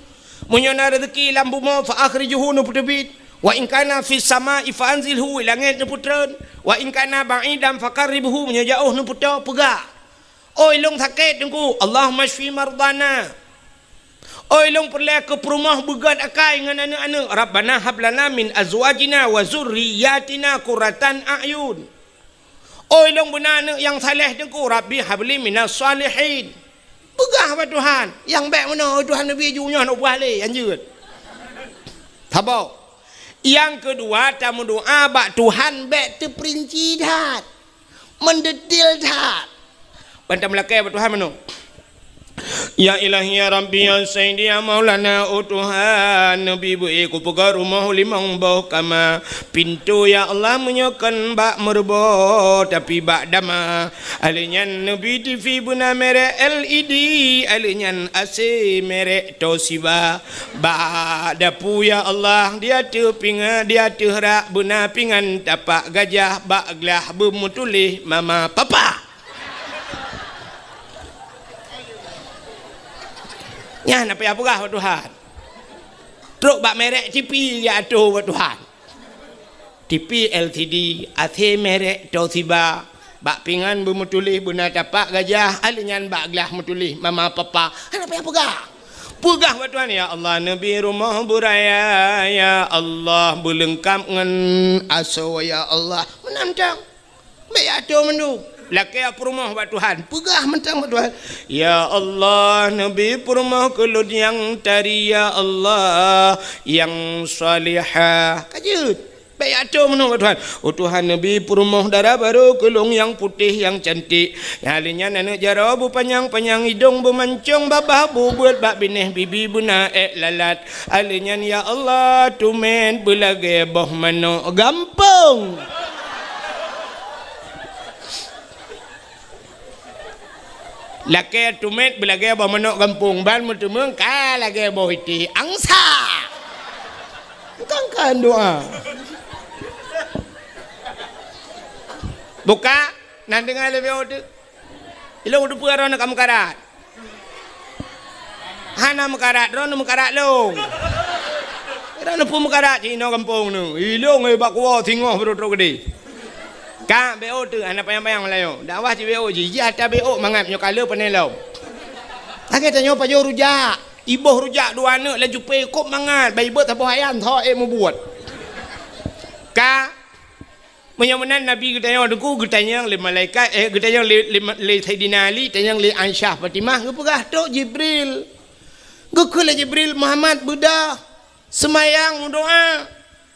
Speaker 1: Munyana rezeki lam bumi fa akhrijuhu nu putebit wa in kana fis sama'i fa anzilhu langit nu putreun wa in kana ba'idan fa qarribhu munya jauh nu puto pegah oi long sakit dengku Allahumma shfi mardana oi long perle ke perumah begat akai ngan anak-anak rabbana hab lana min azwajina wa zurriyyatina qurratan a'yun oi long benar yang saleh dengku rabbi habli minas salihin. Pegah apa Tuhan? Yang baik mana? Tuhan Nabi junya nak buat leh anjut. Tabau. Yang kedua tamu doa bak Tuhan baik terperinci dah. Mendetil dah. Bantam lakai apa Tuhan mana? Ya ilahi ya Rabbi ya Sayyidi ya Maulana oh Tuhan Nabi bu'i ku pegar rumah limang bau kama pintu ya Allah menyokan bak merbo tapi bak dama alinyan Nabi TV buna merek LED alinyan AC merek Toshiba bak dapu ya Allah dia tu pinga dia tu rak buna pingan tapak gajah bak gelah bermutulih mama papa. Ya, nak payah pegah buat Tuhan. Truk bak merek TV ya atuh buat Tuhan. TV LCD, AC merek Toshiba, bak pingan bermutulih buna tapak gajah, alinyan bak gelah mutulih mama papa. Nak payah pegah. Pegah buat Tuhan ya Allah Nabi rumah buraya ya Allah berlengkap dengan aso ya Allah. Menantang. Baik atuh mendu. Laki perumah buat Tuhan pegah mentang buat Tuhan ya Allah Nabi perumah kelud yang tari ya Allah yang salihah kajut baik atuh menang buat Tuhan oh Tuhan Nabi perumah darah baru kelung yang putih yang cantik yang halinya anak jara bu panjang hidung bermancung babah bu buat bak bineh bibi buna lalat halinya ya Allah tumen belage boh mano gampang. Laki tumet belagi abah menok kampung ban mutumeng ka lagi abah iti angsa. Bukan kan doa. Buka nan dengar lebih odu. Ilong udu puara nak kamu karat. Hana mekarat, rono mekarat long. Rono pun mekarat cino kampung nu. Ilong bak kuah tinggal berdua gede. Kak BO tu anak payang-payang Melayu. Dakwah ci BO ji. Ya ta BO mangap nyo kala penelau. Lagi tanya pajo rujak. Ibuh rujak dua anak laju pe kop mangat. Bayi bet apa hayan tho mu buat. Kak menyamunan Nabi getanya deku getanya le malaikat getanya le Sayyidina Ali tanya le Aisyah Fatimah gepegah tok Jibril. Gekul Jibril Muhammad Buddha semayang doa.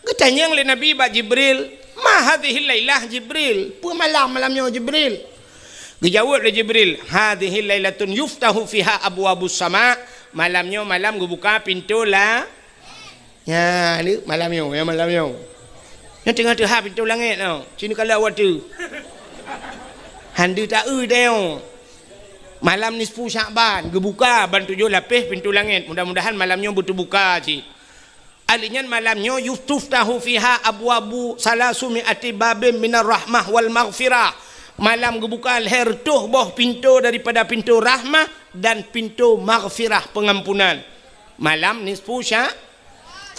Speaker 1: Getanya le Nabi ba Jibril ma hadhihi lailah Jibril pu malamnya Jibril dijawab oleh Jibril hadhihi lailatun yuftahu fiha abwabus sama malamnya malam buka pintu lah ya ni malamnya yang tengah tu ha pintu langit tau sini kalau awak tu handu tak deo malam nisfu Sya'ban gebuka ban 7 lapis pintu langit mudah-mudahan malamnya betul buka cik alinyan malamnya yustuftahu fiha abwabu salasumi'ati babim minar rahmah wal maghfirah malam gebuka leher tuh boh pintu daripada pintu rahmah dan pintu maghfirah pengampunan malam nisfu sya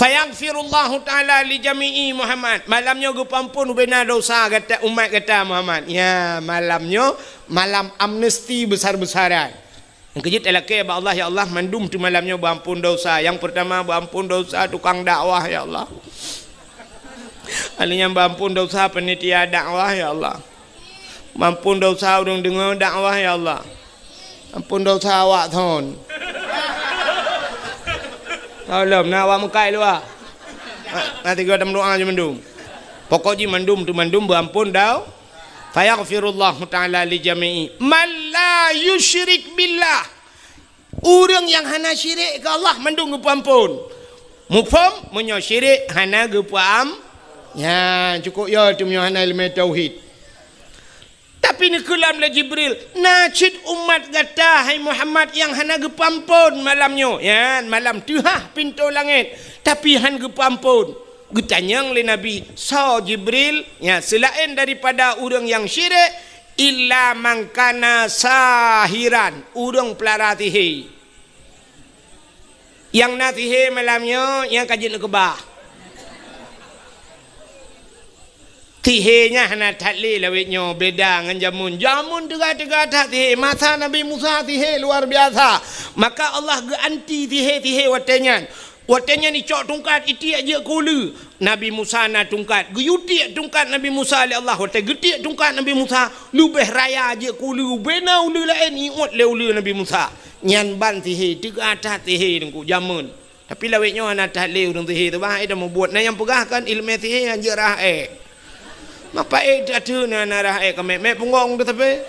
Speaker 1: fayaghfirullahu ta'ala li jami'i Muhammad malamnya gepampun bena dosa kata umat kata Muhammad ya malamnya malam amnesti besar-besaran. Yang kejut elake ba Allah ya Allah mandum tu malamnya berampun dosa. Yang pertama berampun dosa tukang dakwah ya Allah. Alinya mampun dosa penitia dakwah ya Allah. Mampun dosa orang dengar dakwah ya Allah. Ampun dosa awak thon. Tolong nak awak mukai lu ah. Nanti gua doa je mendum. Pokoknya mendum tu mendum berampun dah. Fayaghfirullah ta'ala li jami'i man la yusyrik billah. Orang yang hana syirik ke Allah mendung ampun. Mufham menyo syirik hana gepuam. Ya cukup ya tu menyo hana ilmu tauhid. Tapi ni kelam la Jibril najid umat gata hai Muhammad yang hana gepampun malamnya ya malam tuhah pintu langit tapi han gepampun getanyang le Nabi so Jibril ya selain daripada orang yang syirik illa mangkana sahiran orang pelara tihe yang natihe malamnya yang kajian kebah tihenya hana tatli lawitnya beda dengan jamun tega-tega tak tihe masa Nabi Musa tihe luar biasa maka Allah ganti tihe watenya ni cok tungkat iti aja kulu Nabi Musa na tungkat guyuti tungkat Nabi Musa li Allah wate geti tungkat Nabi Musa lubeh raya aja kulu bena ulu lain iot le ulu Nabi Musa nyan ban tihe tega tak tihe dengku jamun tapi lawitnya hana tatli urang tihe tu bah ida mau buat na yang pegahkan ilmu tihe anjirah Mapa ada narah kami punggong tu tapi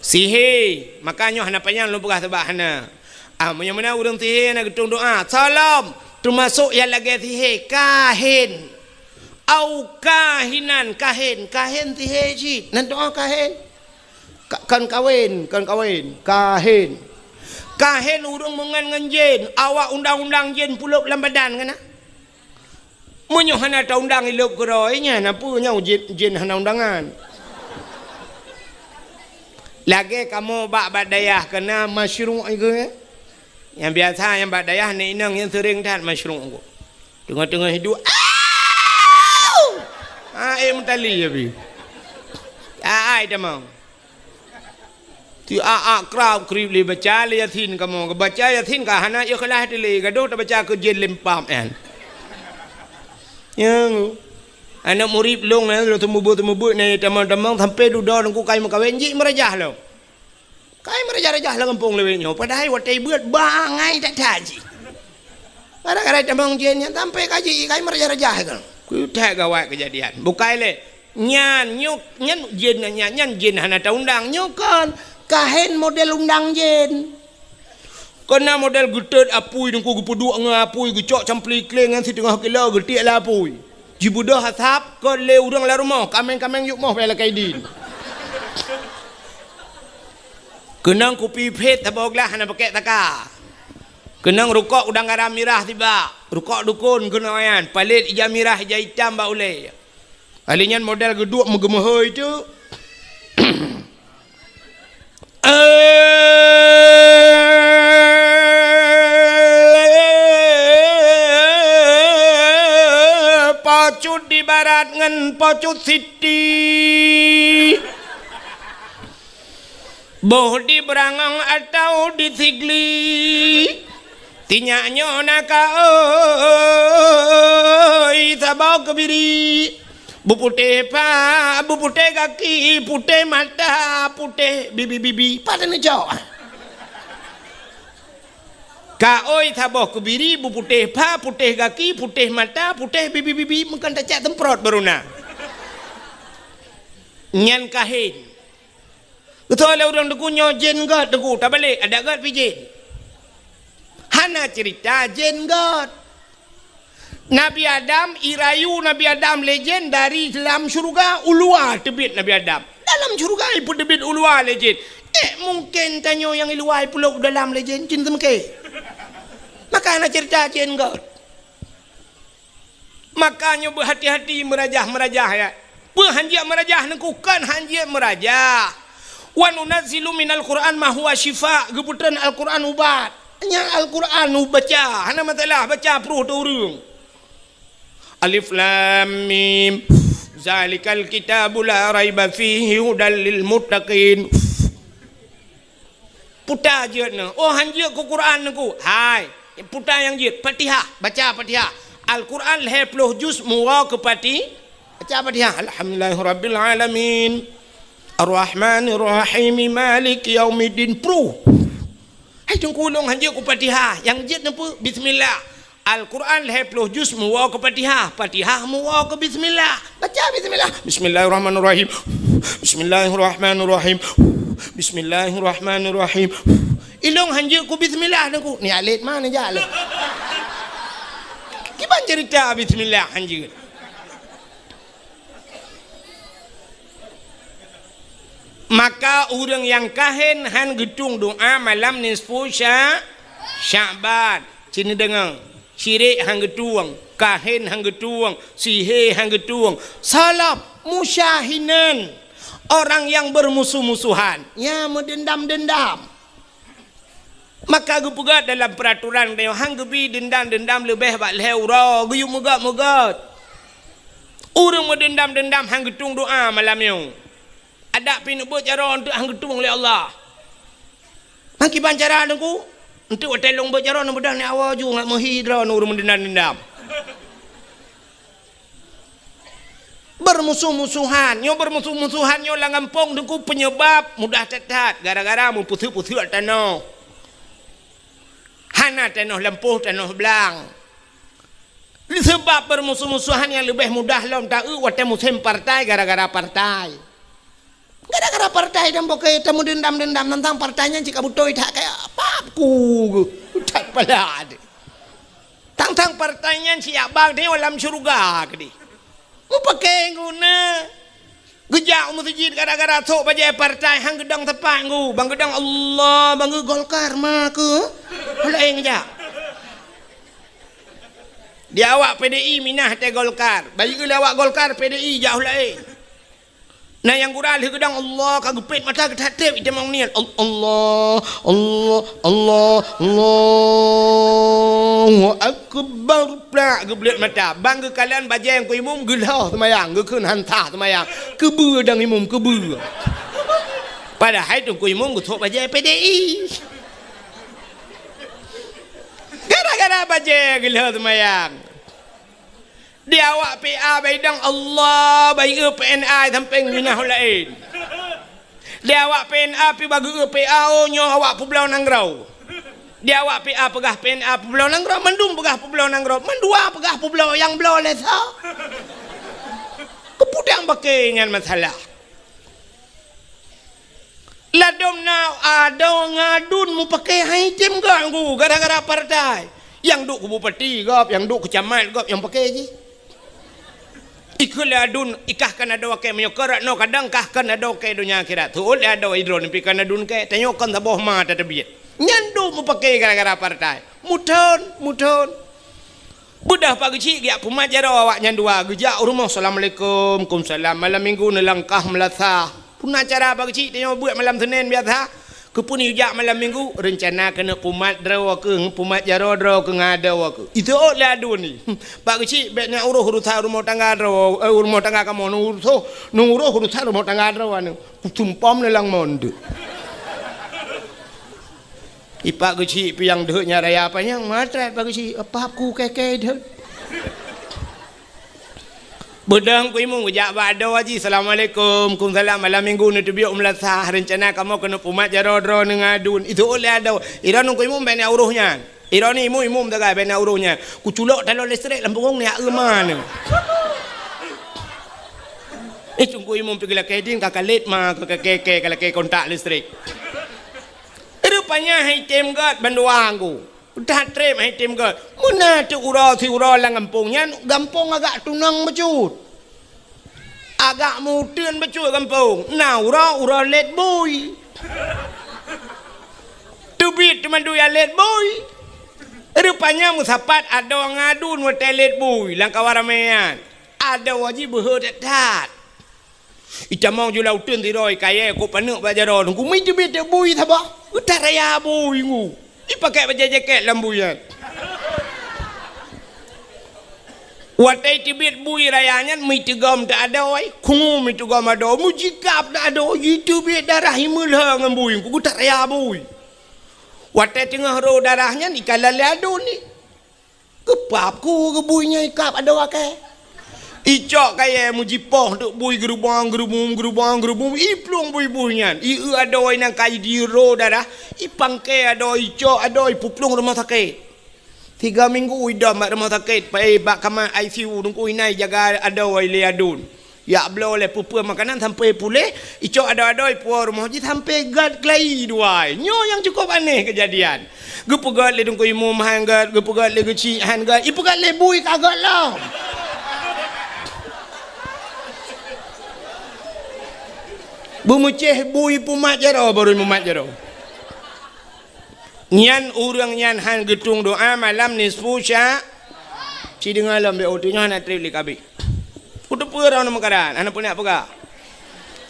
Speaker 1: sihir makanya hana panjang lu pegah sebab hana mana urang sihir nak getung doa salam termasuk yang lagi sihir kahin au kahinan kahin sihir cik nan doa kahin kan kawin kahin urang mengan jin awak undang-undang jin pulup dalam badan kan Munyo hana ta undang ilok keroinya napa nya jin hana undangan. Lagi kamu bak badayah kena masyru' ke? Yang biasa yang badayah ni inang yang sering dah masyru' ko. Tengah-tengah hidup. Mentali ya bi. Demang. Ti krab krib li baca li yatin kamu baca yatin ka hana yo kelah dili gaduh ta baca ke jin limpam an. Yang anak murid long ni lo temubut ni teman-teman sampai duduk nunggu kai makawin ji merajah lo kai merajah lah kampung lewatnya padahal watai buat bangai tak taji kadang-kadang teman jennya sampai kaji kai merajah kan kutek gawat kejadian bukai le nyan jin hana ta undang nyokon kahen model undang jin kena model getet apui dengku gepuduk dengan apui gecok campli kleng dengan si tengah kilo getik lah apui jibudah hasap ke le udang la rumah kameng yuk moh pela kaidin kenang kopi pet taboglah hana pakai taka kenang rukok udang garam mirah tiba rukok dukun kenayan palit ija mirah ija hitam ba ule alinyan model geduk megemehoi tu Pocut di barat ngan pocut siti boh di berangang atau di sigli tinyaknya naka oi sabau kebiri bu putih kaki putih mata putih bibi pada ni jauh Ka oi thaboh kubiri bu putih pa putih kaki putih mata putih bibi makan tak temprot baruna nyan kahin betul le orang deku nyojen god deku tak balik ada god pijin hana cerita jen god Nabi Adam irayu Nabi Adam legend dari dalam syurga ulua tebit Nabi Adam dalam syurga pun tebit ulua legend mungkin tanyo yang iluai pulau dalam legend cinta meke makanya cerita jen god makanya berhati-hati merajah ya berhanjia merajah nengkukan hanjia merajah wa nunazzilu minal Qur'an ma huwa syifa geputan Al-Qur'an ubat nya Al-Qur'an baca hana masalah baca pruh turung alif lam mim zalikal kitabu la raiba fihi hudal lil muttaqin puta je oh hanjia ku Quran ku hai puta yang je Fatihah baca Fatihah Al-Quran 20 juz murah kepati baca Fatihah. Alhamdulillahirabbil alamin. Ar-Rahmanir-Rahim Maliki Yaumiddin. Pro. Hai tungkulung hanja ku Fatihah. Yang jid apa? Bismillah. Al-Quran 20 juz murah ke Fatihah. Fatihah murah ke Bismillah. Baca Bismillah. Bismillahirrahmanirrahim. Bismillahirrahmanirrahim. Bismillahirrahmanirrahim. Ilong hanja ku Bismillah aku. Ni alit mana je alit. Gimana cerita Bismillah hanja? Maka orang yang kahin han gedung doa malam nisfu Sya'ban. Sini dengar. Syirik hang getuang, kahin hang getuang, sihir hang getuang, salap musyahinan. Orang yang bermusuh-musuhan, ya mendendam-dendam. Maka gupegat dalam peraturan dia hang gebi dendam-dendam lebih bak leura, guyuk megat-megat. Orang mendendam-dendam hang getung doa malam ni. Ada pinu buat cara untuk hang getung oleh Allah. Hang kiban cara aku untuk telong berjalan nak bedang ni awal ju ngak menghidra nur mendendam-dendam. Bermusuh-musuhan, nyo bermusuh-musuhan nyo lang kampung dengku penyebab mudah tetat gara-gara mu putu-putu tanah. Hana tanah lempuh tanah belang. Sebab bermusuh-musuhan yang lebih mudah lom tahu wate musim partai gara-gara partai. Gara-gara partai dan pakai temu dendam-dendam tentang partainya jika butoi tak kayak apa aku tak pala ada. Tentang partainya siap bang dia dalam syurga ke di. Mu pakai guna. Gejak masjid gara-gara sok bajai partai hang gedang tepat ngu. Bang gedang Allah, bang Golkar mah ke. Lain gejak. Dia awak PDI minah te Golkar. Bagi ke awak Golkar PDI jauh lain. Nah yang kurang dia gedang Allah kagupit mata ketatip itu memang niat Allah Allah Allah Allahu akbar plak geblet mata bang ke kalian bajai yang ku imum gelah semayang ke kun hantah semayang kebur dang imum kebur padahal itu ku imum ku tok bajai PDI gara-gara bajai gelah semayang. Dia awak PA baidang Allah bagi PNI samping minah lain. Dia awak PNA pi bagi PA onyo awak Pulau Nangrau. Dia awak PA pegah PNA Pulau Nangrau, mendung pegah Pulau Nangrau, mendua pegah Pulau yang belau lesa. Kepudang pakai dengan masalah. Ladom now ada ngadun mu pakai haitim ganggu gara-gara partai. Yang duk ke bupati gop, yang duk ke camat gop yang pakai je. Ikul adun ikahkan ada wakai menyokorat no kadang kahkan ada wakai dunia akhirat tu oleh ada hidron pikan adun ke tanyakan taboh ma tadbiyat nyandu mu pakai gara-gara partai muton budah pagi cik dia pemajar awak nyandua gejak rumah assalamualaikum kumsalam malam minggu nelangkah melatah puna cara pagi cik tanya buat malam Senin biasa kepuni ujak malam minggu rencana kena pumat draw ke pumat jaro draw ke ngada ke itu oleh adu ni pak kecil bet nak uruh rumah tangga draw rumah tangga kamu uruh rumah tangga draw anu tumpam lelang monde ipak kecil pi yang dehnya raya apa yang matrat pak kecil apa aku keke deh bedang ku imung ujak bado haji assalamualaikum kumsalam malam minggu ni tu biok melasah rencana kamu kena pumat jaro-jaro nengadun itu oleh ada iran ku imung bena uruhnya iran ni imum tagai bena uruhnya ku culok talon listrik lampung ni mana itu ku imum pergi lah kedin kakak let mah kakak keke kalau ke kontak listrik rupanya haitem gat banduang ku udah trip hai tim ke mana tu urau si urau lang kampungnya kampung agak tunang becut agak mudun becut kampung nah urau let boy tu bit teman du ya let boy rupanya musapat ada ngadun hotel let boy lang kawaramean ada wajib berhadat ita mau julau tun tiroi kaya ko panuk bajaro ku mi tu bit boy thaba utaraya boy ngu dipakai baju jaket lambuyan. Watai tibit bui rayanya mi tegam tak ada oi. Kungu mi tegam ada. Mujikap tak ada. Itu bit darah himulha dengan bui. Ku tak raya bui. Watai tengah ro darahnya ni kalal ado ni. Kepapku kebuinya ikap ada wakai. Icok kaya mujipoh duk bui gerubang iplung bui-buinya. Iu ada nang kai diro darah. Ipangke ada icok ada puplung rumah sakit. 3 minggu udah mak rumah sakit. Pai bak kamar ICU nunggu inai jaga ada liadun. Ya belo le pupu makanan sampai pulih. Icok ada puar rumah je sampai gad kelai dua. Nyo yang cukup aneh kejadian. Gepegat le dungku imu mahanggat, gepegat le geci hanggat. Ipegat le bui kagak lah. Bumuceh bui pumat jaro baru mumat jaro. Nyan urang nyan han getung doa malam nisfu sya. Ci dengar lam be otinya nak trip likabi. Udah pura nama keadaan, anak punya apa?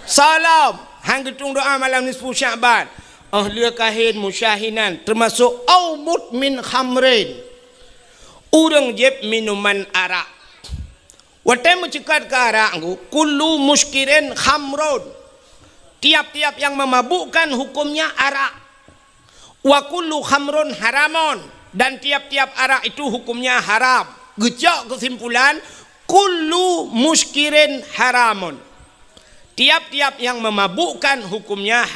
Speaker 1: Salam, han getung doa malam nisfu Syaban. Ahli kahin musyahinan termasuk au mutmin khamrin. Urang jeb minuman arak. Watai mencekat ke arak kullu muskirin khamrun. Tiap-tiap yang memabukkan hukumnya arak. Wa kullu khamrun haramon, dan tiap-tiap arak itu hukumnya haram. Gejak kesimpulan kullu muskirin haramun. Tiap-tiap yang memabukkan hukumnya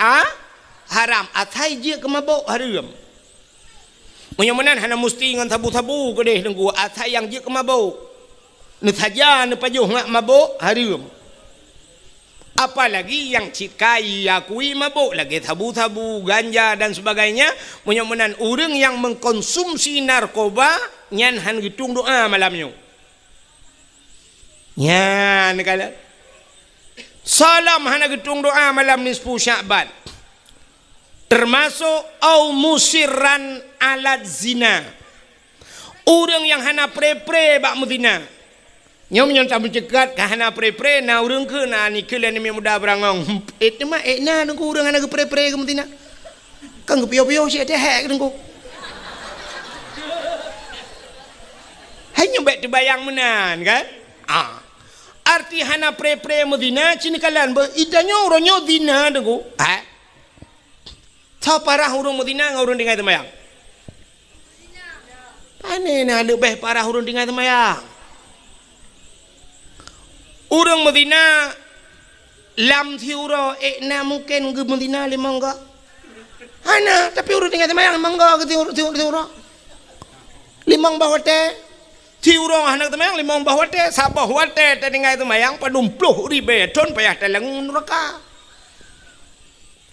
Speaker 1: haram. Atai je kemabuk haram. Menyamunan hana musti dengan tabu-tabu ke deh nunggu atai yang je kemabuk. Ne saja ne pajuh ngak mabuk haram. Apalagi yang cikai yakui mabuk lagi tabu-tabu ganja dan sebagainya. Menyamunan orang yang mengkonsumsi narkoba nyan han gitung doa malamnya. Ya, negara. Salam hana gitung doa malam nisfu Sya'ban. Termasuk au musirran alat zina. Orang yang hana pre-pre bak muzina. Nyom nyom tak mencegat ka hana pre-pre na urang ke na ni ke ni muda berangong. Itu mah na nunggu urang hana ke pre-pre ke muzina. Kan ke pio-pio si ada hak nunggu. Hanya baik terbayang menan kan? Arti hana pre-pre muzina cini kalan ba idanya orangnya zina nunggu. Tahu parah urang muzina ngau urang dengai temayang. Pane na lebih parah urang dengai temayang. Urang Medina lam thiuro na mungkin ke Medina limang enggak. Hana tapi urang tinggal temayang limang enggak ke thiuro. Limang bahwate thiuro hana temayang limang bahwate sabah wate tinggal temayang padumpluh ribe ton payah telang neraka.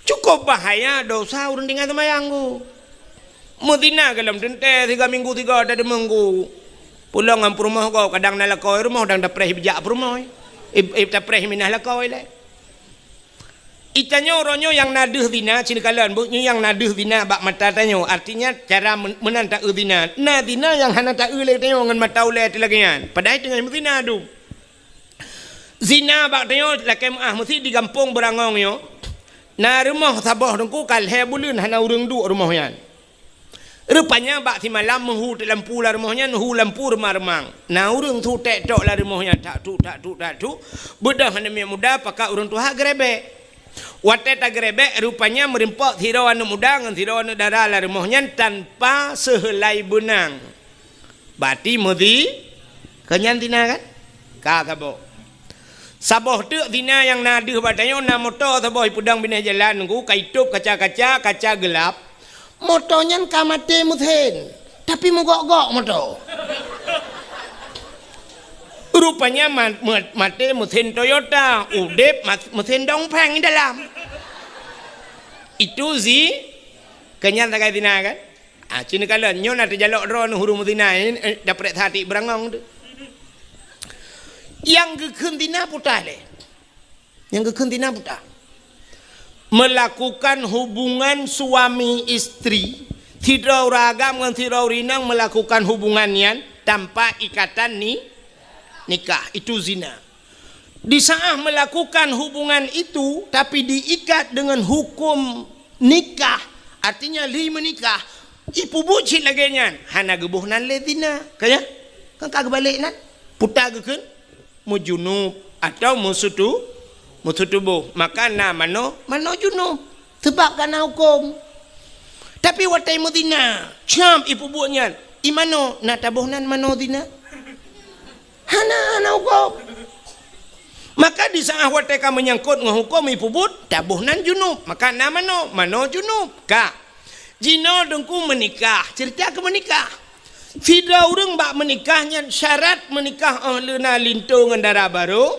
Speaker 1: Cukup bahaya dosa urang tinggal temayang ku. Medina dalam tente 3 minggu 3 ada minggu. Pulang ngam rumah kau kadang nalakoi rumah kadang dapreh bijak rumah. Dapreh minah lakau ile. Itanyo ronyo yang naduh zina cina kalan bu yang naduh zina bak mata tanyo artinya cara menanta zina. Na zina yang hana ta le tanyo ngan mata ule tilagian. Padahal dengan zina du. Zina bak tanyo lakem mesti di kampung berangong yo. Na rumah sabah dengku kalhe bulun hana urang du rumah yan. Rupanya bak si malam mehu lampu lah rumahnya, mehu lampu remang-remang. Nah orang tu tek tok lah rumahnya tak tu. Budak hanya muda pakai orang tu hak gerebek. Wate tak gerebek rupanya merimpak thiro anu muda dengan thiro anu darah lah rumahnya tanpa sehelai benang. Bati mesti kenyan tina kan? Kakabo. Sabah tu tina yang naduh batanya na motor sabah pudang binah jalan nunggu kaitup kaca gelap. Motonya kamate muthen, tapi mogok-gok motor. Rupanya mate muthen Toyota, udep muthen dongpeng di dalam. Itu kenyan tak kaya tina kan? Cina kala nyon ada jalok ron huru mutina ini dapat hati berangong tu. Yang gekun tina putah le, yang gekun tina putah. Melakukan hubungan suami istri tidak ragam dengan tidak rinang melakukan hubungannya tanpa ikatan nikah itu zina. Di saat melakukan hubungan itu tapi diikat dengan hukum nikah artinya li menikah ipu bucin lagi nya hana gebuh nan le zina kaya kan kagak balik nan putar gekeun mujunub atau musutubuh maka mano junub sebab karena hukum tapi watai Medina cam ibu buatnya imano na tabuhnan mano dina hana hukum. Maka di saat wateka menyangkut ngahukum ipubut tabuhnan junub, maka nama mano junub ka jino dengku menikah, cerita ke menikah fida urang bak menikahnya syarat menikah leuna lintu ngendara baru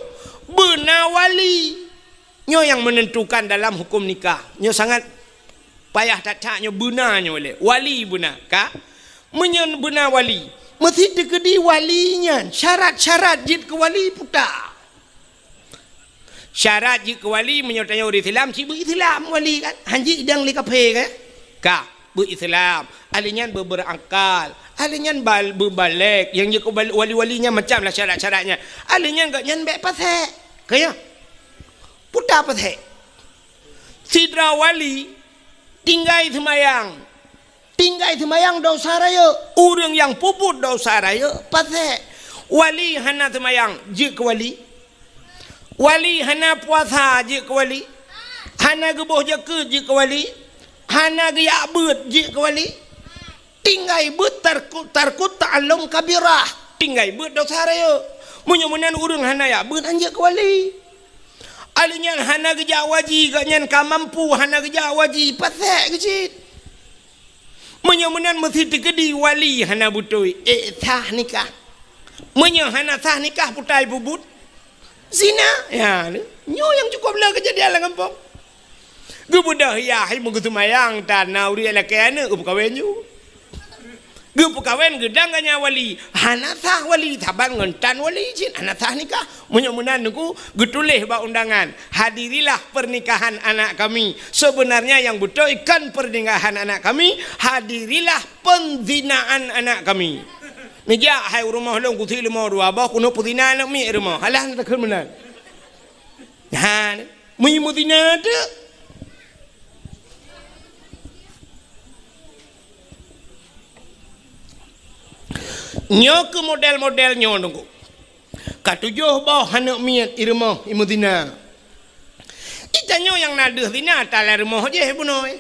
Speaker 1: beuna wali nyo yang menentukan dalam hukum nikah. Nyo sangat payah tak nyo beuna nyo boleh wali beuna ka menyen beuna wali mesti dikedi walinya syarat-syarat jid ke wali puta syarat jid ke wali menyertanya uri Islam cibu Islam wali kan hanji idang li kape ka berislam alinyan berangkal alinyan berbalik yang jid wali-walinya macam lah syarat-syaratnya alinyan gak nyan bek pasek kaya puta pasek sidra wali tinggai semayang dosa raya urang yang puput dosa raya pasek wali hana semayang je ke wali hana puasa je ke wali hana gebuh je ke wali hana geyak bet je ke wali tinggai bet tarkut ta'allum kabirah tinggai bet dosa raya munyo-munan urang hana ya bet anje ke wali alinyan hana geja waji ganyan ka mampu hana geja waji pasek kecil menyamunan mesti dikedi wali hana butoi sah nikah menyo hana sah nikah putai bubut zina ya nyo yang cukup lah kejadian lah kampung gebudah ya hai mengutu mayang tanah uri ala kena kawin nyu gepu kawin gedang ganya wali hana sah wali taban ngentan wali jin hana sah nikah menyamunan niku getulih ba undangan hadirilah pernikahan anak kami sebenarnya yang betul ikan pernikahan anak kami hadirilah penzinaan anak kami meja hai rumah long kuthi lemah dua bah kuno puzina anak mi rumah halah nak kemenan ha mi muzina tu nyo ke model-model nyo nunggu katujuh bawah hanak miat irmah imudina itanyo yang naduh dina tala rumah je bunoi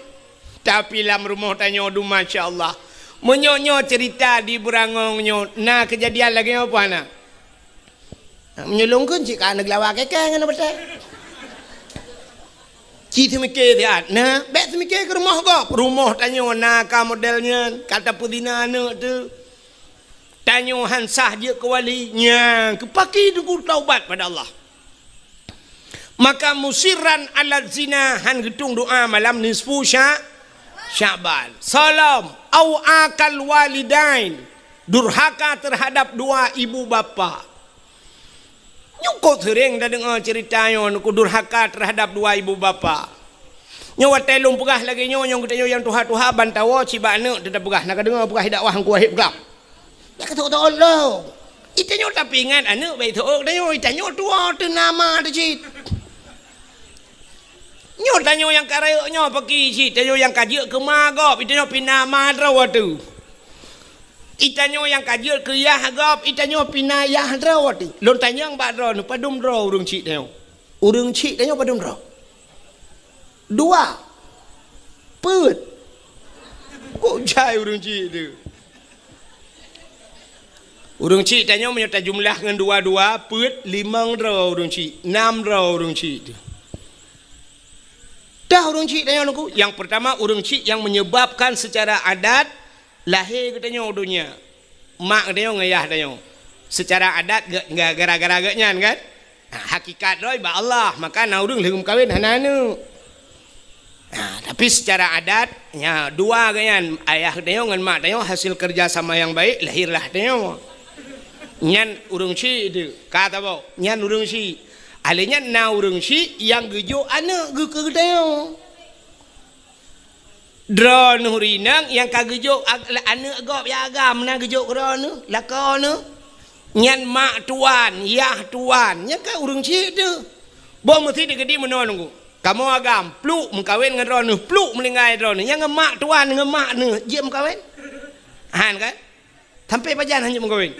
Speaker 1: tapi lam rumah tanyo du masyaallah menyonyo cerita di berangong nyo na kejadian lagi apa ana menyolongkeun cik kana glawa keke ngana betul ci semike dia na bet semike ke rumah go rumah tanyo na ka modelnya kata pudina anak tu tanyo hansah je ke walinya kepaki duku taubat pada Allah maka musiran ala zina han gedung doa malam nisfu Syaban salam au akal walidain durhaka terhadap dua ibu bapa nyuko sering dah dengar ceritanya nuku durhaka terhadap dua ibu bapa nyawa telung pegah lagi nyong kita yang tuha-tuha bantawa ciba anak tetap pegah nak dengar pegah dakwah hang kuahib pegah ya kata Allah itanyo tapi ingat anak baik tu tanyo itanyo tua tu nama tu cik nyo tanyo yang karaya nyo pergi cik tanyo yang kajik ke magop itanyo pindah madrawa tu itanyo yang kajik ke yahgop itanyo pindah yahdrawa tu lon tanyo yang badra nu padum draw urang cik tanyo padum draw dua put kok jai urang cik tu urang cik tanya menyerta jumlah dengan dua-dua put 5 raw urang cik 6 raw urang cik dah urang cik tanya aku yang pertama urang cik yang menyebabkan secara adat lahir katanya dunia mak katanya ngayah tanya secara adat gak gara-gara gaknya kan hakikat roy ba Allah maka na urang lehum kawin hananu tapi secara adat ya dua ganyan ayah tanya dengan mak tanya hasil kerja sama yang baik lahirlah tanya nyan urang si itu kata bau nyan urang si alenya na urang si yang gejo anak ge kedeo dron hurinang yang kagejo anak gop ya agam na gejo kron lakon nyan mak tuan yah tuan nya ka urang si itu bo mesti digedi menonunggu kamu agam pluk mengkawin dengan ron pluk melingai ron yang mak tuan dengan mak ne je mengkawin han kan sampai pajan hanya mengkawin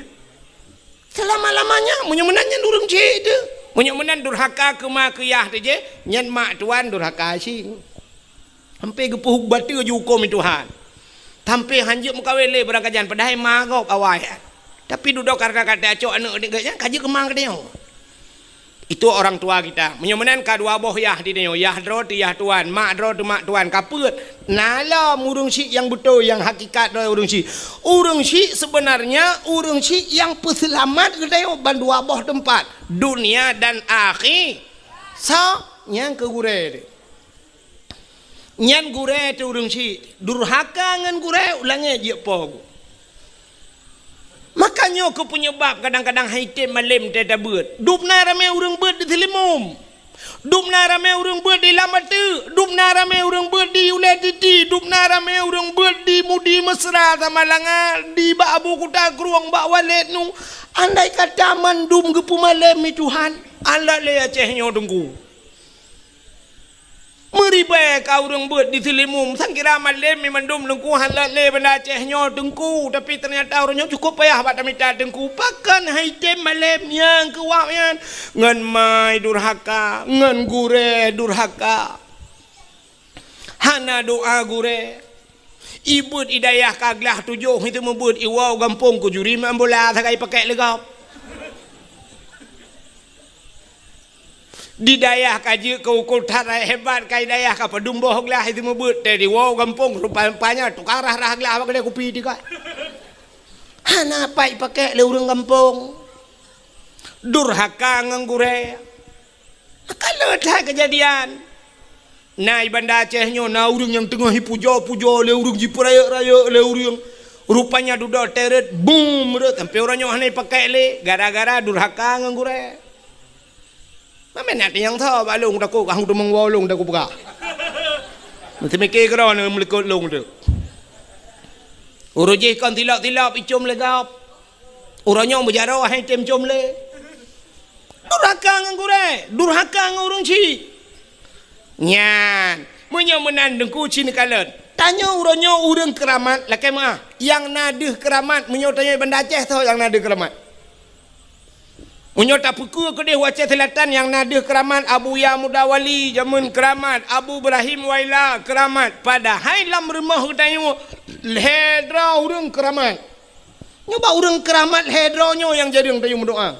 Speaker 1: selama-lamanya menyemenannya durung cik tu menyemenan durhaka ke mak ke yah tu je nyan mak tuan durhaka sing sampai gepuh batu je hukum Tuhan Tampil hanjuk muka wele berangkajan padahal magop awal. Tapi duduk karena kata acok anak dia kaji kemang ke dia. Itu orang tua kita. Menyemenan kedua boh yah di dia. Yah dro tu yah tuan, mak dro tu mak tuan. Kaput. Nala urung si yang betul, yang hakikat dro urung si. Urung si sebenarnya urung si yang peselamat ke dia bandua boh tempat dunia dan akhir. So, yang ke gure dia. Nyan gure tu urung si. Durhaka ngan gure ulangnya je poh. Makanya aku penyebab kadang-kadang haitim malam tiada beut. Dupna ramai orang beut di Telimum. Dupna ramai orang beut di Lamatu. Dupna ramai orang beut di Ulai Titi. Dupna ramai orang beut di Mudi Mesra sama Langar. Di Bak Abu Kuta Keruang Bak Walid nu. Andai kata mandum gepu malam ni Tuhan. Allah le acehnya dengku. Meribai kau orang buat di Telimum. Sangkira malam mandum dengku halat le benda acehnya dengku. Tapi ternyata orangnya cukup payah buat minta dengku. Pakan haitem malam yang kewak yang. Ngan mai durhaka. Ngan gure durhaka. Hana doa gure. Ibut idayah kaglah tujuh. Itu membut iwau gampung ku juri mambola. Sakai pakai legap. Di dayah kaji ke ukul tarai hebat kai dayah ka padumbo hoglah itu membut dari wow gampung rupanya tukarah rahaglah apa dia kopi juga. Hana pai pakai le urang gampung. Durhaka nganggure. Kalau dah kejadian. Nai banda Acehnya na urang yang tengah puja-puja le urang ji raya-raya le urang. Rupanya duduk teret boom sampai orangnya hanai pakai le gara-gara durhaka nganggure. Mana nak yang tahu balung dah kau tu mengwalung dah kau buka. Nanti mikir kerana melikut long tu. Urujih kan tilap-tilap icum legap. Orangnya berjarah hai tem cum le. Durhaka ngan gure, durhaka ngan urang ci. Nyan, munyo menan dengku cini kalet. Tanya orangnya urang keramat lakai mah. Yang nadeh keramat munyo tanya banda Aceh tahu yang nadeh keramat. Munyo tak pukul ke dia Aceh Selatan yang nadeh keramat Abu Ya Mudawali jamun keramat Abu Ibrahim Waila keramat pada hailam rumah katanya hedra urang keramat. Nyoba urang keramat hedronyo yang jadi yang tayu doa.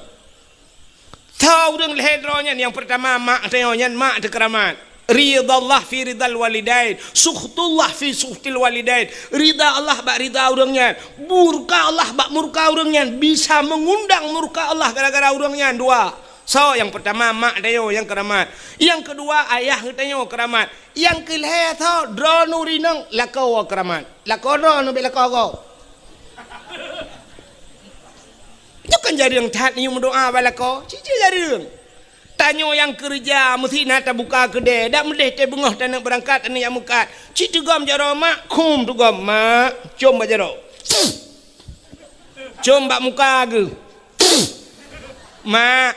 Speaker 1: Tahu urang hedronya yang pertama mak tayo nyan mak de keramat. Ridallah fi ridal walidain, sukhtullah fi sukhtil walidain. Rida Allah bak rida urangnya, murka Allah bak murka urangnya. Bisa mengundang murka Allah gara-gara urangnya dua. So yang pertama mak dayo yang keramat. Yang kedua ayah dayo keramat. Yang kelih tho dronu rinang lakau keramat. Lakau dronu be lakau kau. Itu kan jadi yang taat ni doa balako. Cici jadi yang. Tanya yang kerja mesti nak buka kedai dak meleh te bengah tak nak berangkat ani yang mukat ci tugam jaro mak kum tugam mak com bajaro com bak muka ke mak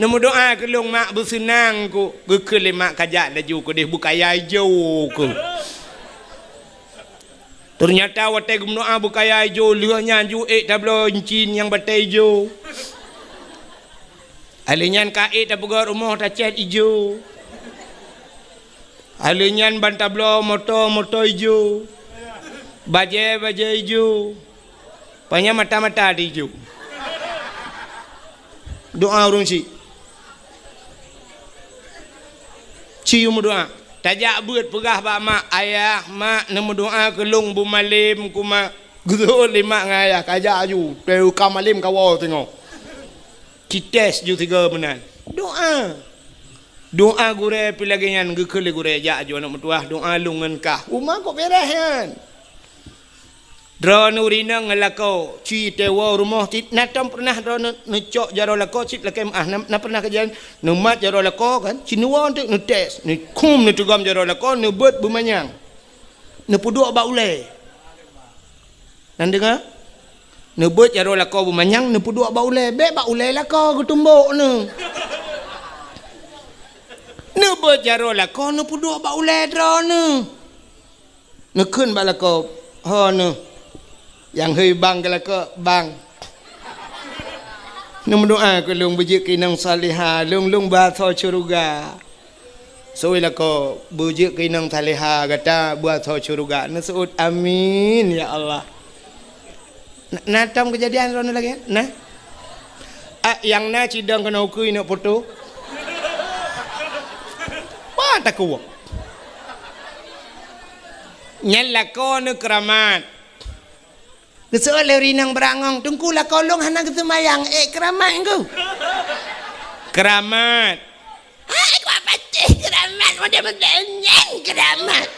Speaker 1: nemu doa ke long mak bersenang ku gekele mak kajak laju ku deh buka yai jo ku ternyata watai gum doa buka yai jo lehnya ju tablo cin yang batai jo. Alinyan kait tak pegar rumah tak cat hijau. Alinyan bantablo motor hijau. Baje hijau. Banyak mata-mata di hijau. Doa urung si. Cium doa. Tajak buat pegah bak mak ayah mak nemu doa kelung bu malim ku mak. Gudul lima ngayah kajak ju. Teu kamalim kawal tengok. Kites ju tiga benan. Doa. Doa gure pilagenyan gekele gure jak ju anak metuah doa lungan kah. Umah kok beres kan. Dro nurina ngelako ci tewa rumah tit natam pernah dro necok jaro lako cit lakem na pernah kejadian nemat jaro lako kan cinua untuk netes ni kum ni tugam jaro lako ne bet bumanyang. Ne puduk ba ulai. Nan dengar? Nebut jaro lako bumanyang ne puduk ba ulai be ba ulai lako ketumbuk ne. Nebut jaro lako ne puduk ba ulai dro ne. Ne keun ba lako ha ne. Yang hei bang ke lako bang. Ne mendoa ke lung bejik kinang salihah lung ba tho syurga. Soalnya ko bujuk ke inang taleha kata buat so syurga. Nasuut amin ya Allah. Nah tam kejadian rono lagi. Nah. Yang na cidang kena ukui nak foto. Wah tak kuat. Nyala ko nu keramat. Kesoal rinang berangong tungku lah kolong hana kesemayang keramat engkau. Keramat. Aku apa sih keramat? Macam mengenyang keramat.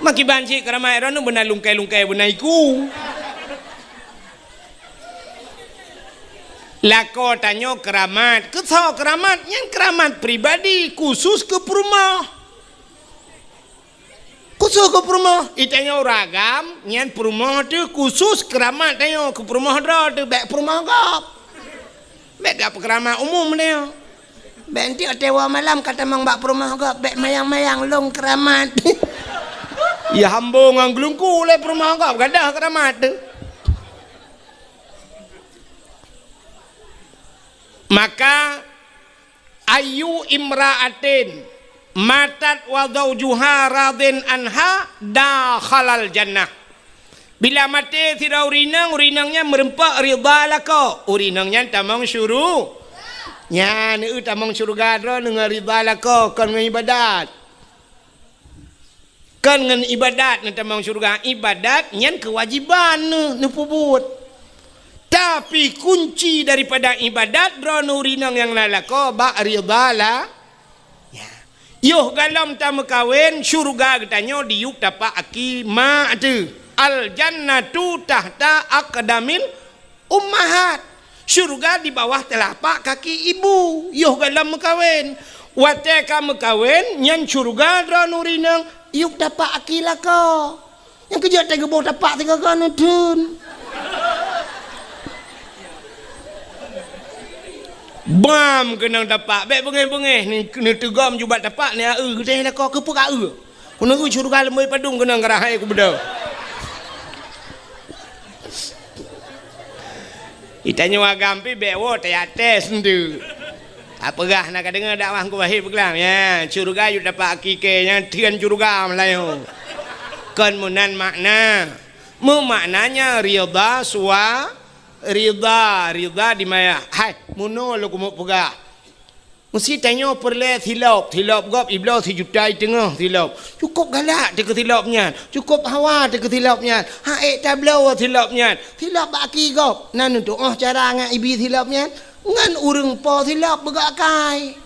Speaker 1: Maki banci keramat rono benar lungkai-lungkai benar iku. Lako tanyo keramat. Kesau keramat yang keramat pribadi khusus ke rumah. Khusus ke rumah. Itanya ragam yang rumah tu khusus keramat tanyo ke rumah dah tu bek rumah kau. Bek dak keramat umum dia. Bek nanti tewa malam kata mang bak rumah kau bek mayang-mayang long keramat. Ya hambung ang gelungku le rumah kau gadah keramat tu. Maka ayu imra'atin matat wa zawjuha radin anha dakhalal jannah. Bila mati tidak urinangnya merempak ridha lako. Urinangnya tamang syuru. Nya ni tamang syurga ro dengan ridha lako kan dengan ibadat. Kan dengan ibadat ni tamang syurga. Ibadat nyan kewajiban ni pubut. Tapi kunci daripada ibadat dronu rinang yang lalako ba ridha la. Ya. Yuh galam tamu kawin syurga katanya diuk dapat aki ma tu. Al jannatu tahta aqdamil ummahat. Syurga di bawah telapak kaki ibu. Yuh galam kawin. Wate kamu kawin nyan syurga dronu rinang yuk dapat aki lako. Yang kerja tega bawah dapat tiga kan dun. Bam kena dapat baik bengeh-bengeh ni tegam jubat dapat ni teh nak ke pura kuna syurga lemoi padung kena ngarahai ku beda. Itanya wagam pi bewo teh ates ndu. Apa gah nak dengar dakwah ku wahid pegelang ya syurga yu dapat akike nya tian syurga Melayu. Kan munan makna. Mu maknanya ridha suwa ridha di maya hai muno lo kumuk pegah mesti tanya perle tilap gop iblau 1 juta tengah tilap cukup galak dia ketilapnya cukup hawa dia ketilapnya haik tablau tilapnya tilap baki gop nan untuk cara ngan ibi tilapnya ngan urang po tilap begak kai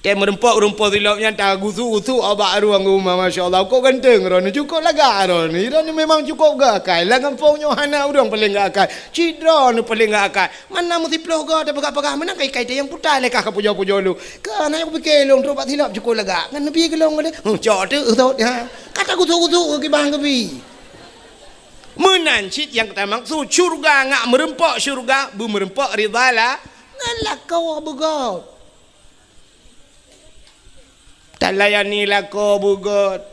Speaker 1: dia merempak tilapnya tak gusu abak ruang rumah masya-Allah kau ganteng ron cukup laga ron ni memang cukup gak kai langan pongnya hana urang paling gak kai cidra ni paling gak kai mana mesti ploh gak ada pegak-pegak mana kai dia yang putar lekah ke pujo-pujo lu kan aku fikir long trobat tilap cukup laga kan nabi gelong dia cok tu kata gusu ke bang ke bi menancit yang kita maksud syurga ngak merempak syurga bu merempak ridha lah ngalah kau begot tak layani lako bugot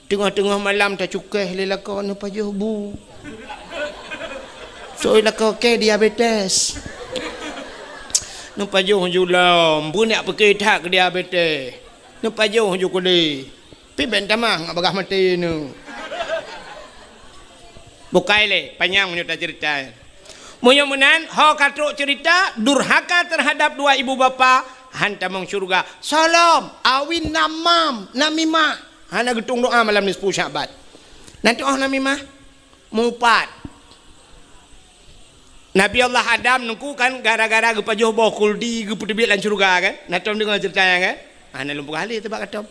Speaker 1: tengah-tengah malam tak cukai lelako ni pajuh bu so lako ke diabetes ni pajuh julam bu nak pergi tak ke diabetes ni pajuh ju kuli pi bentamah ngak bagah mati ni bukai le panjang punya cerita mudah-mudahan ho katruk cerita durhaka terhadap dua ibu bapa hantamang syurga salam awin namimah hana getung doa malam ni 10 Syaban nanti namimah mupat Nabi Allah Adam nungku kan gara-gara gepajuh bawah kuldi geputibit lan syurga kan natom dengar ceritanya kan hana lumpur kali tebak katom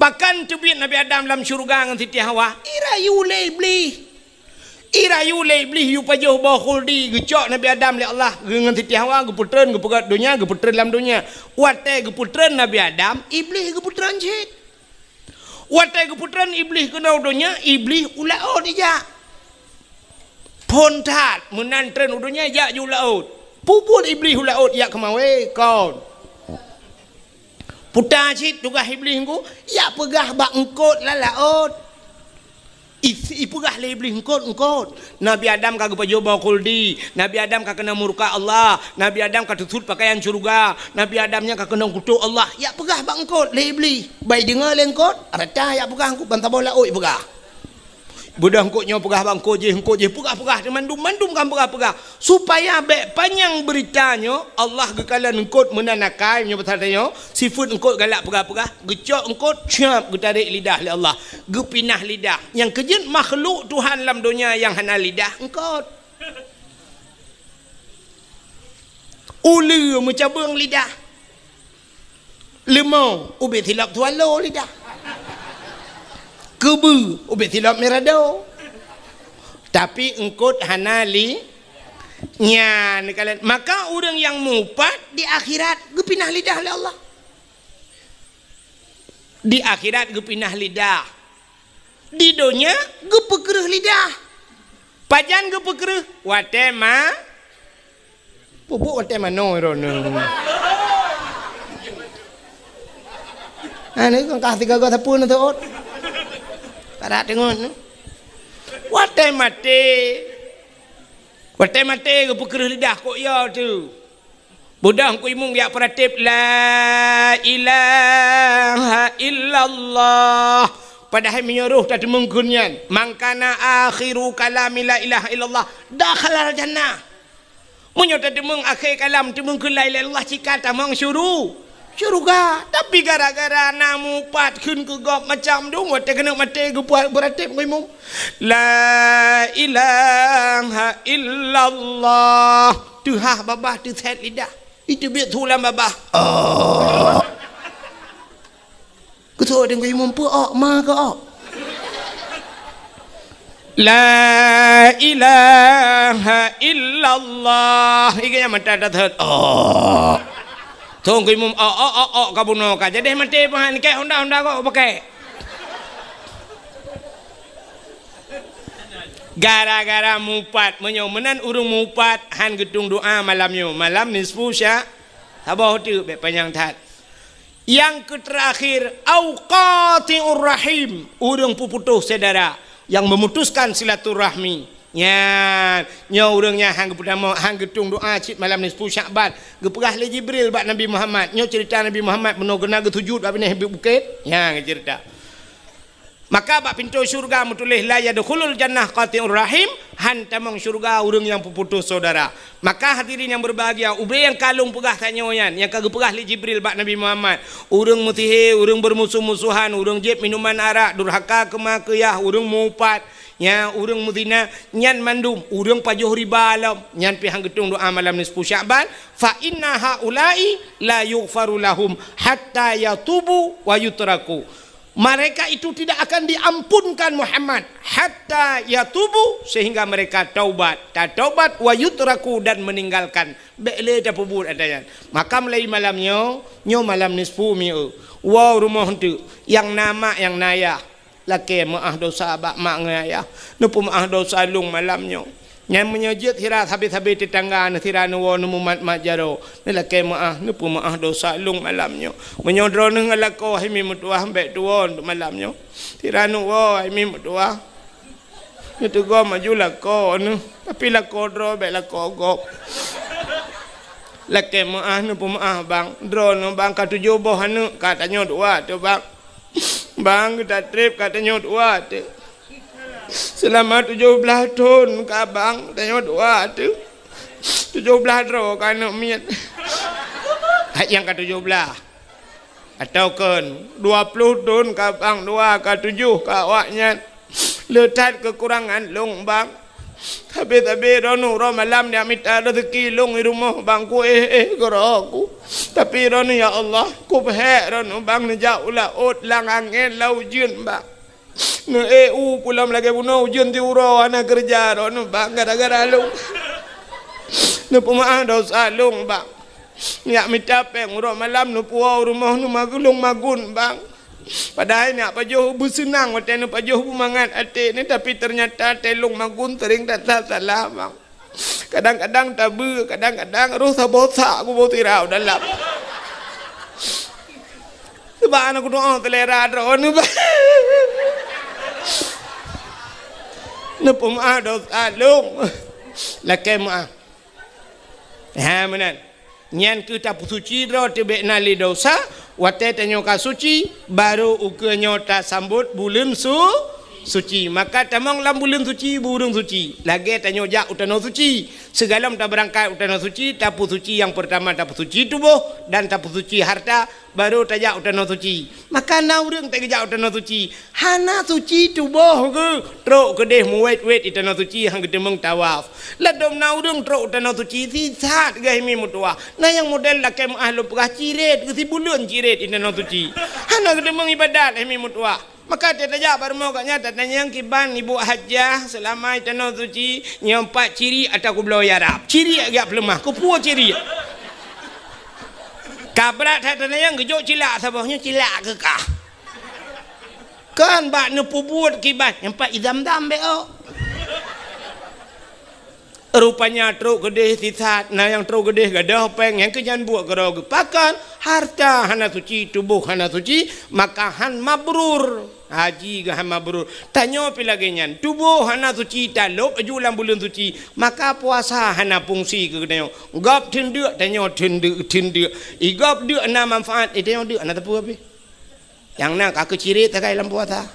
Speaker 1: pakan tubit Nabi Adam dalam syurga dengan Siti Hawa irayu lebih yu pajuh bawah khuldi gecok Nabi Adam le Allah dengan Siti Hawa geputren gepegat dunia geputren dalam dunia wate geputren Nabi Adam iblis geputren cik wate geputren iblis kena dunia iblis ulaut ija pontat menantren dunia ja ju ulaut puput iblis ulaut ya kemawe kaun putar cik tugas iblis ku ya pegah bak engkot la laut Ipugah le iblis engkot. Nabi Adam kagak pajoba kuldi. Nabi Adam kagak kena murka Allah. Nabi Adam kagak tutut pakaian surga. Nabi Adamnya kagak kena kutuk Allah. Ya pegah bang engkot le iblis. Baik dengar le engkot. Arata ya pegah engkot bantah bola oi pegah. Budak engkotnya pegah bang engkot je pegah mandum kan pegah supaya bek panjang beritanya Allah gekalan engkot menanakai nya bertanya sifat engkot galak pegah gecok engkot cap getarik lidah oleh Allah gepinah lidah yang kejut makhluk Tuhan dalam dunia yang hana lidah engkot ulu mencabung lidah lemau ubit hilap tualo lidah kebu ubet tilap merado tapi engkot hanali nya kalian maka orang yang mupat di akhirat gepinah lidah oleh Allah di akhirat gepinah lidah di dunia gepekereh lidah pajan gepekereh watema pupuk watema no rono ane kan kasih gagah tapun tu ot para tengok watai mate ke pekerah lidah kok ya tu budak ku imung dia peratip la ilaha illallah padahal menyuruh tadi menggunyan mangkana akhiru kalami la ilaha illallah dakhalal jannah menyo tadi meng akhir kalam tu menggun la ilaha illallah cika tamang syuruh syurga tapi gara-gara namu pat kun ke gop macam tu mate kena mate ke buat beratip ku imum la ilaha illallah tu ha babah tu set lidah itu biar tulang babah ku tahu dengan ku imum pu ma ke la ilaha illallah iganya mata dah tunggu imum kabuno ka jadi mati pahan kayak honda kok pakai gara-gara mupat menyomenan urung mupat han gedung doa malam nisfu sya sabah tu be panjang tat yang terakhir auqatiur rahim urung puputus saudara yang memutuskan silaturahmi nya urangnya hang pertama hang gedung doa cit malam ni 10 Syakban geperah le Jibril bak Nabi Muhammad nyo cerita Nabi Muhammad beno gena getujud bak ni bukit nya cerita maka bak pintu syurga mutulis la yadkhulul jannah qati'ur rahim han tamang syurga urang yang puputus saudara maka hadirin yang berbahagia ubay yang kalung pegah tanyoyan yang kage perah le Jibril bak Nabi Muhammad urang mutihe urang bermusuh-musuhan urang jeb minuman arak durhaka kemakiyah urang mupat nya urang mudina nyan mandum urang pajuh riba alam nyan pihang gedung doa malam ni 10 Syakban fa inna haula'i la yughfaru lahum hatta yatubu wa yutraku mereka itu tidak akan diampunkan Muhammad hatta yatubu sehingga mereka taubat wa yutraku dan meninggalkan bele ta pubut adayan maka mulai malamnya nyo malam ni 10 mi wow rumah tu yang nama yang naya laki maah dosa abak mak ngaya nupu maah dosa lung malamnya yang menyejit hirat habis-habis tetangga nethira nuwo numumat majaro ni laki maah nupu maah dosa lung malamnya menyodro nang alako himi mutuah mbek tuwo untuk malamnya tira nuwo himi mutuah itu go maju lako nu tapi lako dro bek lako gop laki maah nupu maah bang dro nu bang ka 7 boh anu katanya dua tu bang kita trip katanya dua tu selama 17 tahun ke abang katanya dua tu 17 ro kan miat yang ke 17 atau kan 20 tahun ke abang dua ke 7 ke awaknya letat kekurangan long bang tapi rono malam dia minta rezeki long di rumah bang ku geraku tapi rono ya Allah ku peh rono bang nejak ulah ot lang angin lau jun bang ne pulam lagi buno jun ti uro ana kerja rono bang gara-gara long ne pemaah dosa long bang nyak minta peng uro malam nu puau rumah nu magulung magun bang padahal ni apa jauh bersenang waktu ni apa jauh bermangat hati ni tapi ternyata telung magun tering tak salah bang kadang-kadang tabu kadang-kadang roh sabosa aku bawa tirau dalam sebab anak doa telera drone Napa maaf dosa long. Lakai maaf. Ha menan. Nyan kita suci ro tebe nali dosa, wate tanyo ka suci baru ukenyo ta sambut bulan suci. Maka tamang lam bulan suci burung suci. Lagi tanyo jak utano suci. Segala ta berangkat utano suci, tapu suci yang pertama tapu suci tubuh dan tapu suci harta baru tajak utano suci. Maka na urang tak jak utano suci. Hana suci tubuh ke trok kedeh muwet-wet itano suci hang gedemeng tawaf. Ladom na urang trok utano suci sisat gah mi mutua. Na yang model lakai ahlu perah ciret ke si bulan ciret itano suci. Hana gedemeng ibadat mi mutua. Maka dia tajak baru mau katnya tanya yang kiban ibu hajah selama itano suci nyampak ciri atau ku belau yarap. Ciri agak pelemah. Ku puas ciri. Kabrat tanya yang gejok cilak sabahnya cilak ke kah? Kan bak nepu buat kiban nyampak idam-dam beo. Rupanya truk gedeh sisat. Nah yang truk gedeh gadah peng yang kenyan buat gerau gepakan harta hana suci tubuh hana suci maka han mabrur. Haji ke han mabrur. Tanya pi lagi nyan tubuh hana suci taluk ajulang bulan suci maka puasa hana fungsi ke tanya. Gap tendek tanya tendek. Igap dek ana manfaat tanya dek ana tepu api. Yang nak aku cirit tak dalam puasa.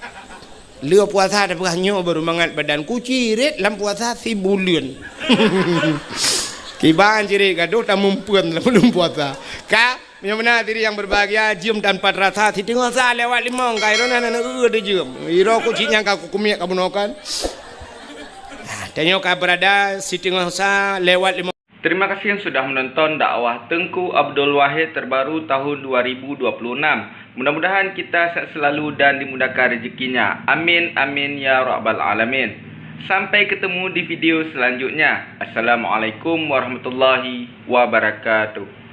Speaker 1: Lua puasa dah beranyo baru mangat badan ku cirit dalam puasa si bulan. Kiban cirit gaduh tak mumpuan dalam belum puasa. Ka yang mana diri yang berbahagia jam tanpa rasa si tengok sa lewat limong kai rona na ada jam. Iro ku cinya ka ku kumiak ka bunokan. Tengok ka berada si tengok sa lewat limong.
Speaker 2: Terima kasih yang sudah menonton dakwah Tengku Abdul Wahid terbaru tahun 2026. Mudah-mudahan kita sehat selalu dan dimudahkan rezekinya. Amin amin ya rabbal alamin. Sampai ketemu di video selanjutnya. Assalamualaikum warahmatullahi wabarakatuh.